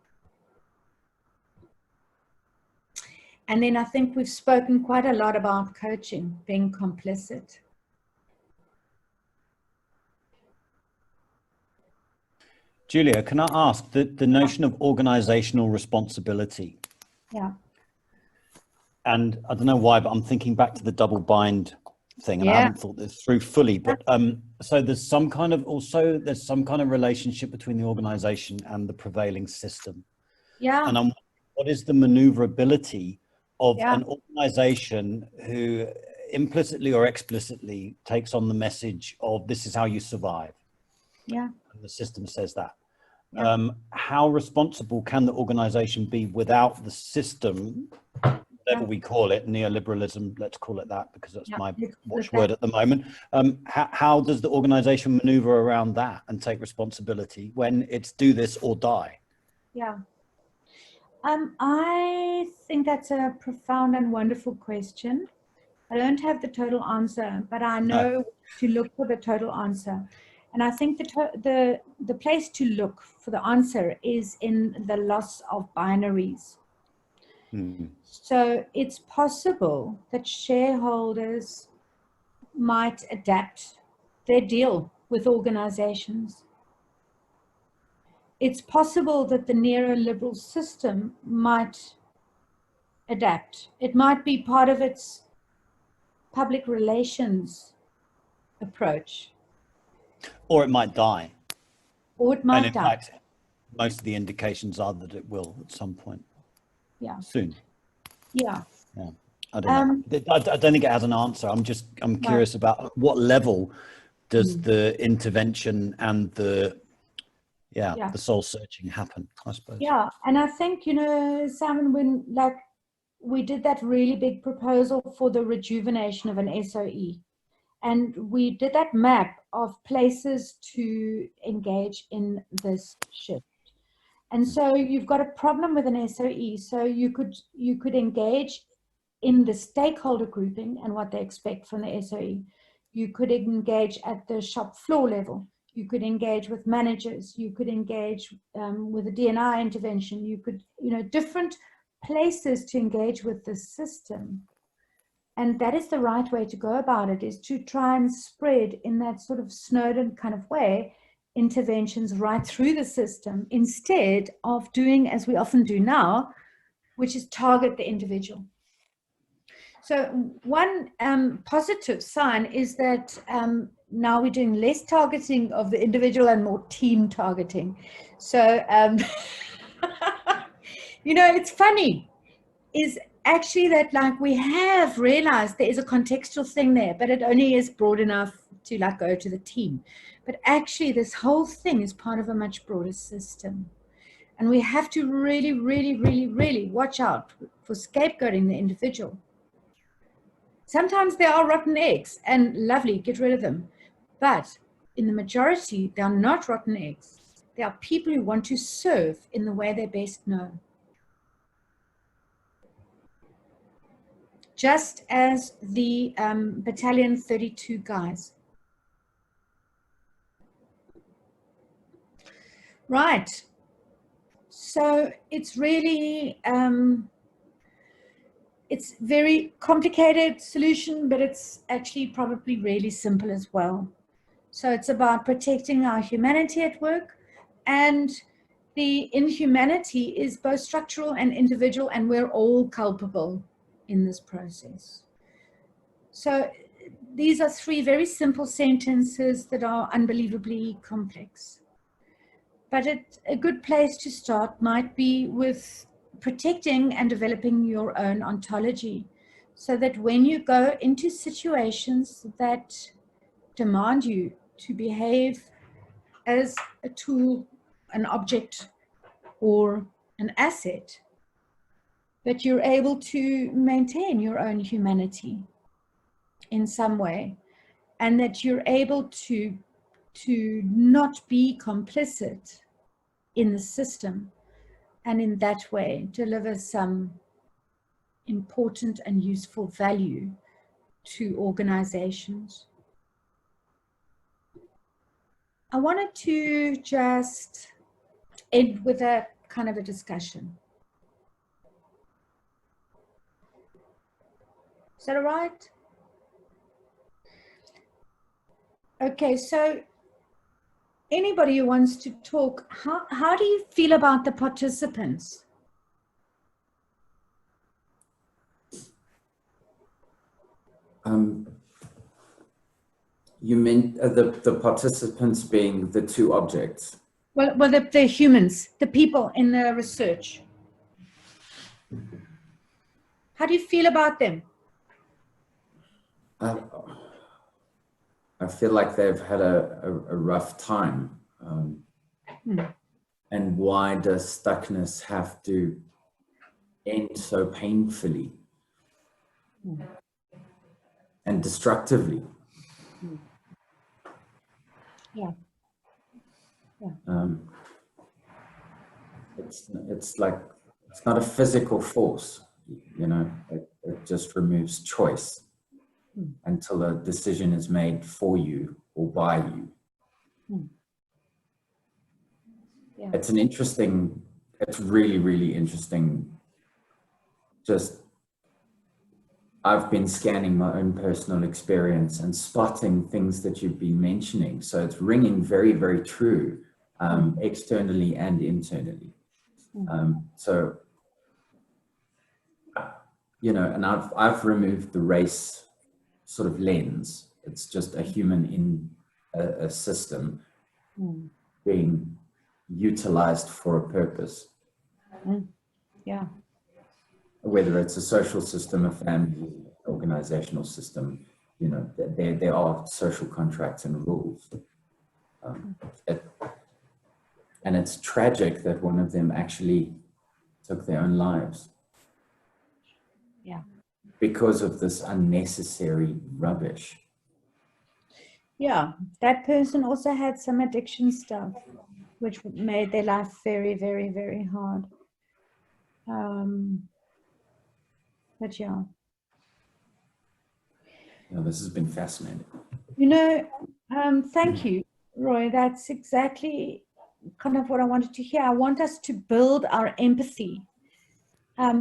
And then I think we've spoken quite a lot about coaching, being complicit. Julia, can I ask the notion of organizational responsibility? Yeah. And I don't know why, but I'm thinking back to the double bind thing, and I haven't thought this through fully, but so there's some kind of relationship between the organization and the prevailing system. Yeah. And what is the maneuverability of an organization who implicitly or explicitly takes on the message of this is how you survive? Yeah. And the system says that. Yeah. How responsible can the organization be without the system, whatever we call it, neoliberalism, let's call it that, because that's my watchword at the moment. How does the organization maneuver around that and take responsibility when it's do this or die? Yeah. I think that's a profound and wonderful question. I don't have the total answer, but I know to look for the total answer. And I think the place to look for the answer is in the loss of binaries. Mm-hmm. So it's possible that shareholders might adapt their deal with organizations. It's possible that the neoliberal system might adapt. It might be part of its public relations approach. Or it might die. Or it might die. And in fact, most of the indications are that it will at some point. Yeah. Soon. Yeah. Yeah. I don't know. I don't think it has an answer. I'm curious about what level does the intervention and the soul searching happen, I suppose. Yeah, and I think, you know, Simon, when like we did that really big proposal for the rejuvenation of an SOE, and we did that map of places to engage in this shift. And so you've got a problem with an SOE, so you could engage in the stakeholder grouping and what they expect from the SOE. You could engage at the shop floor level. You could engage with managers. You could engage with a D&I intervention. You could, you know, different places to engage with the system. And that is the right way to go about it, is to try and spread in that sort of Snowden kind of way interventions right through the system, instead of doing as we often do now, which is target the individual. So one positive sign is that now we're doing less targeting of the individual and more team targeting. So, you know, it's funny, is actually that like we have realized there is a contextual thing there, but it only is broad enough to like go to the team. But actually this whole thing is part of a much broader system. And we have to really, really, really, really watch out for scapegoating the individual. Sometimes there are rotten eggs, and lovely, get rid of them. But in the majority, they are not rotten eggs. They are people who want to serve in the way they best know. Just as the Battalion 32 guys. Right. So it's really, it's very complicated solution, but it's actually probably really simple as well. So it's about protecting our humanity at work, and the inhumanity is both structural and individual, and we're all culpable in this process. So these are three very simple sentences that are unbelievably complex. But a good place to start might be with protecting and developing your own ontology, so that when you go into situations that demand you to behave as a tool, an object, or an asset, that you're able to maintain your own humanity in some way, and that you're able to not be complicit in the system, and in that way deliver some important and useful value to organizations. I wanted to just end with a kind of a discussion. Is that all right? Okay, so anybody who wants to talk, how do you feel about the participants? You meant the participants being the two objects? Well, the humans, the people in the research. How do you feel about them? I feel like they've had a rough time. And why does stuckness have to end so painfully and destructively? Yeah. It's like, it's not a physical force, you know, it just removes choice until a decision is made for you or by you. Yeah. It's an interesting, it's really, really interesting. Just, I've been scanning my own personal experience and spotting things that you've been mentioning. So it's ringing very, very true, externally and internally. So, you know, and I've removed the race sort of lens. It's just a human in a system being utilized for a purpose. Yeah. Whether it's a social system, a family, organizational system, you know, there are social contracts and rules. And it's tragic that one of them actually took their own lives. Yeah. Because of this unnecessary rubbish. Yeah, that person also had some addiction stuff, which made their life very, very, very hard. But yeah. You know, this has been fascinating. You know, thank you, Roy. That's exactly kind of what I wanted to hear. I want us to build our empathy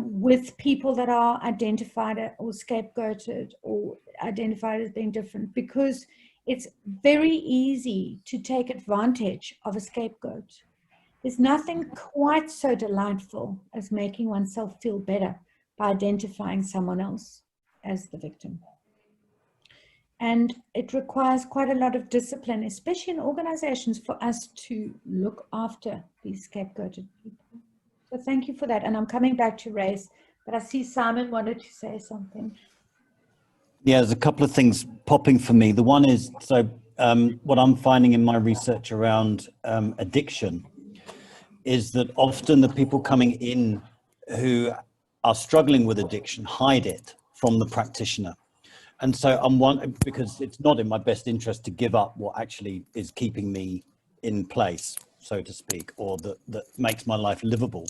with people that are identified or scapegoated or identified as being different, because it's very easy to take advantage of a scapegoat. There's nothing quite so delightful as making oneself feel better by identifying someone else as the victim. And it requires quite a lot of discipline, especially in organizations, for us to look after these scapegoated people. So thank you for that. And I'm coming back to race, but I see Simon wanted to say something. Yeah, there's a couple of things popping for me. The one is, so what I'm finding in my research around addiction is that often the people coming in who are struggling with addiction hide it from the practitioner. And so I'm wondering, because it's not in my best interest to give up what actually is keeping me in place, so to speak, or that makes my life livable.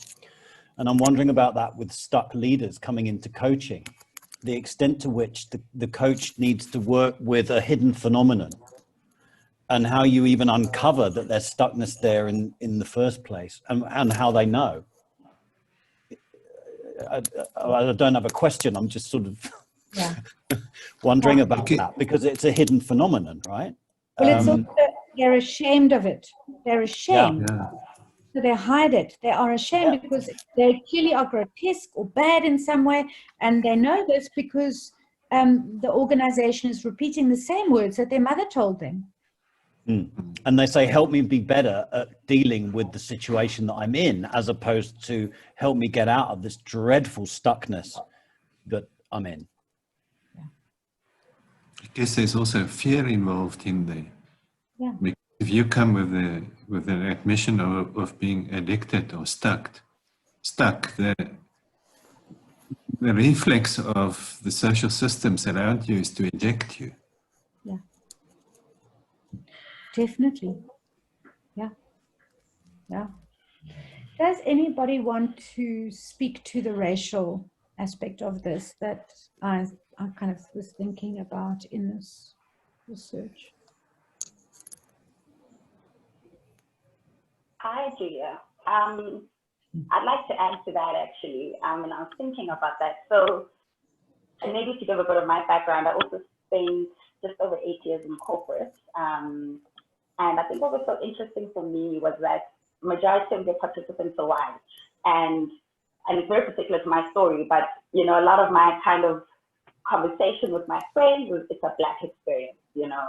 And I'm wondering about that with stuck leaders coming into coaching, the extent to which the coach needs to work with a hidden phenomenon, and how you even uncover that there's stuckness there in the first place, and how they know. I don't have a question, I'm just sort of wondering about that, because it's a hidden phenomenon, right? Well, it's also, they're ashamed of it. They're ashamed. Yeah. So they hide it. They are ashamed because they clearly are grotesque or bad in some way. And they know this because the organization is repeating the same words that their mother told them. And they say, help me be better at dealing with the situation that I'm in, as opposed to help me get out of this dreadful stuckness that I'm in. I guess there's also fear involved in there. Yeah. Because if you come with an admission of being addicted or stuck, the reflex of the social systems around you is to eject you. Yeah. Definitely. Yeah. Yeah. Does anybody want to speak to the racial aspect of this that I kind of was thinking about in this research? Hi, Julia. I'd like to add to that actually, and I was thinking about that. So, and maybe to give a bit of my background, I also spent just over 8 years in corporate. And I think what was so interesting for me was that majority of the participants are white. And it's very particular to my story, but you know, a lot of my kind of conversation with my friends was it's a Black experience, you know.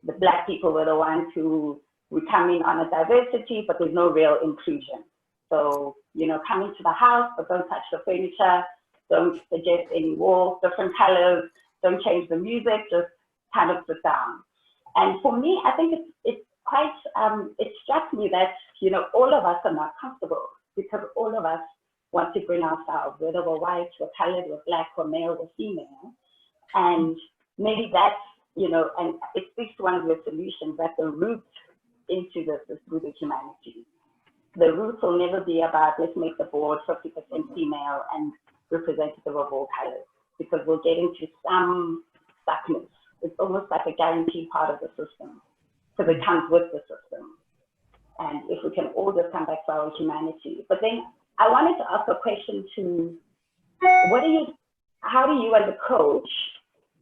The Black people were the ones who would come in on a diversity, but there's no real inclusion. So, you know, come into the house, but don't touch the furniture, don't suggest any walls, different colors, don't change the music, just kind of sit down. And for me, I think it's quite, it struck me that, you know, all of us are not comfortable because all of us want to bring ourselves, whether we're white, we're colored, we're Black, we're male, we're female. And maybe that's, you know, and it speaks to one of your solutions, that the root into this is rooted humanity. The roots will never be about, let's make the board 50% female and representative of all colors, because we'll get into some stuckness. It's almost like a guaranteed part of the system, because it comes with the system. And if we can all just come back to our humanity. But then I wanted to ask a question to, how do you as a coach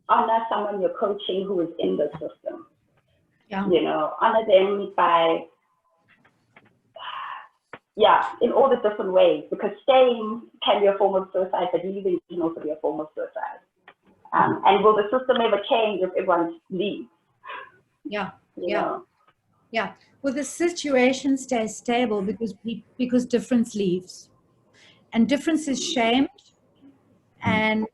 honor someone you're coaching who is in the system? Yeah. You know, honor them by, in all the different ways, because staying can be a form of suicide, but leaving can also be a form of suicide. And will the system ever change if everyone leaves? Yeah, you know? Yeah. Well, the situation stays stable because difference leaves, and difference is shamed, and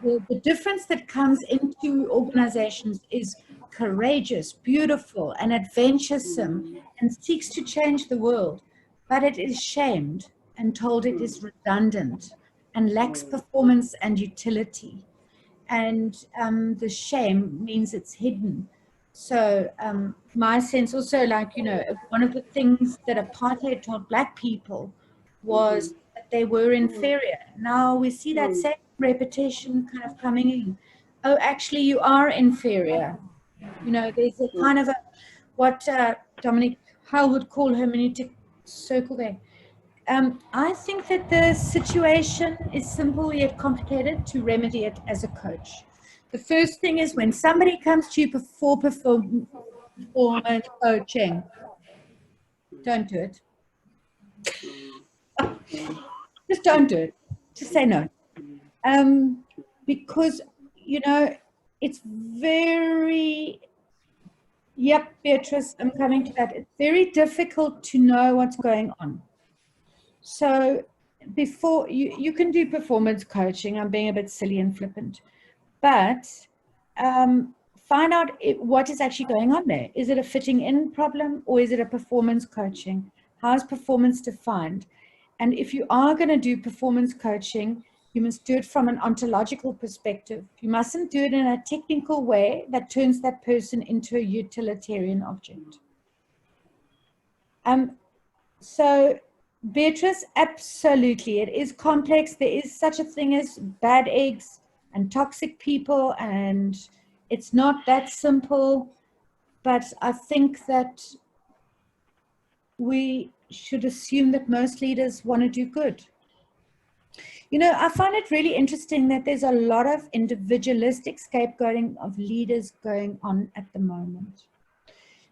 the difference that comes into organizations is courageous, beautiful, and adventuresome, and seeks to change the world, but it is shamed and told it is redundant and lacks performance and utility. And the shame means it's hidden. So my sense also, like, you know, one of the things that apartheid taught Black people was that they were inferior. Now we see that same repetition kind of coming in. Oh, actually, you are inferior. You know, there's a kind of what Dominic Heil would call hermeneutic circle there. I think that the situation is simple yet complicated to remedy it as a coach. The first thing is when somebody comes to you for performance coaching, don't do it. Just don't do it. Just say no. Because, you know, it's very, Beatrice, I'm coming to that. It's very difficult to know what's going on. So before you can do performance coaching, I'm being a bit silly and flippant, but find out what is actually going on there. Is it a fitting in problem, or is it a performance coaching? How is performance defined? And if you are going to do performance coaching, you must do it from an ontological perspective. You mustn't do it in a technical way that turns that person into a utilitarian object. So Beatrice, absolutely, it is complex. There is such a thing as bad eggs and toxic people, and it's not that simple. But I think that we should assume that most leaders want to do good. You know, I find it really interesting that there's a lot of individualistic scapegoating of leaders going on at the moment.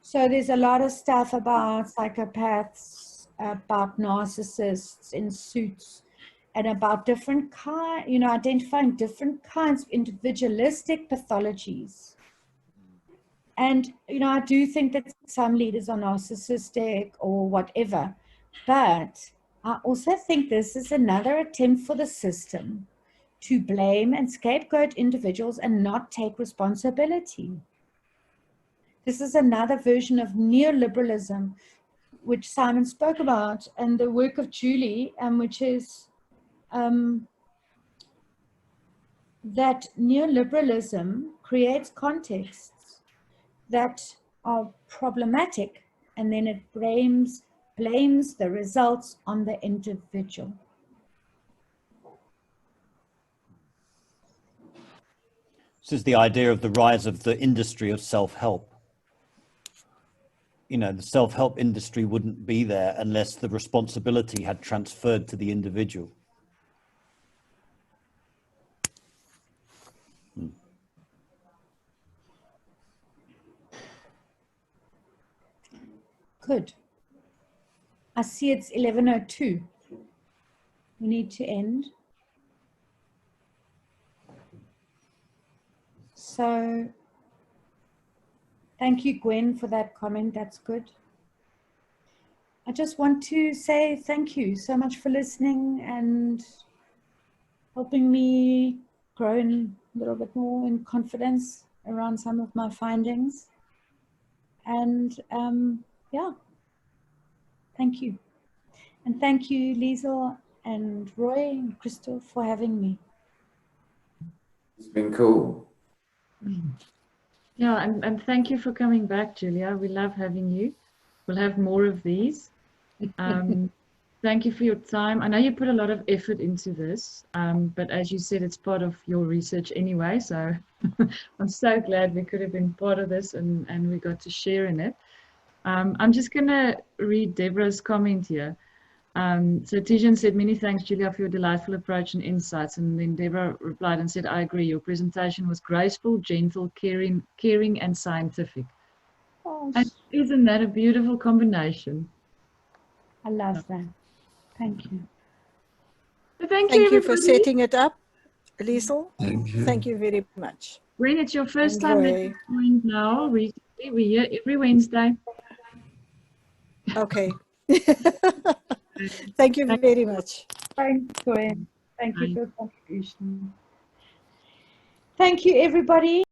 So there's a lot of stuff about psychopaths, about narcissists in suits, and about different kinds, you know, identifying different kinds of individualistic pathologies. And, you know, I do think that some leaders are narcissistic or whatever, but I also think this is another attempt for the system to blame and scapegoat individuals and not take responsibility. This is another version of neoliberalism, which Simon spoke about, and the work of Julie, which is that neoliberalism creates contexts that are problematic, and then it blames the results on the individual. This is the idea of the rise of the industry of self-help. You know, the self-help industry wouldn't be there unless the responsibility had transferred to the individual. Good. I see it's 11:02. We need to end. So thank you, Gwen, for that comment. That's good. I just want to say thank you so much for listening and helping me grow in a little bit more in confidence around some of my findings. And yeah, thank you. And thank you, Liesel and Roy and Crystal, for having me. It's been cool. Yeah, and thank you for coming back, Julia. We love having you. We'll have more of these. Thank you for your time. I know you put a lot of effort into this, but as you said, it's part of your research anyway. So I'm so glad we could have been part of this and we got to share in it. I'm just going to read Deborah's comment here. So Tijan said, many thanks, Julia, for your delightful approach and insights. And then Deborah replied and said, I agree. Your presentation was graceful, gentle, caring and scientific. Oh, and isn't that a beautiful combination? I love that. Thank you. Thank you everybody. for setting it up, Liesel. Thank you. Thank you very much. When it's your first And time Roy. that you joined now, recently, we're here every Wednesday. Okay. Thank you very much. Thanks, Gwen. Thank you for your contribution. Thank you, everybody.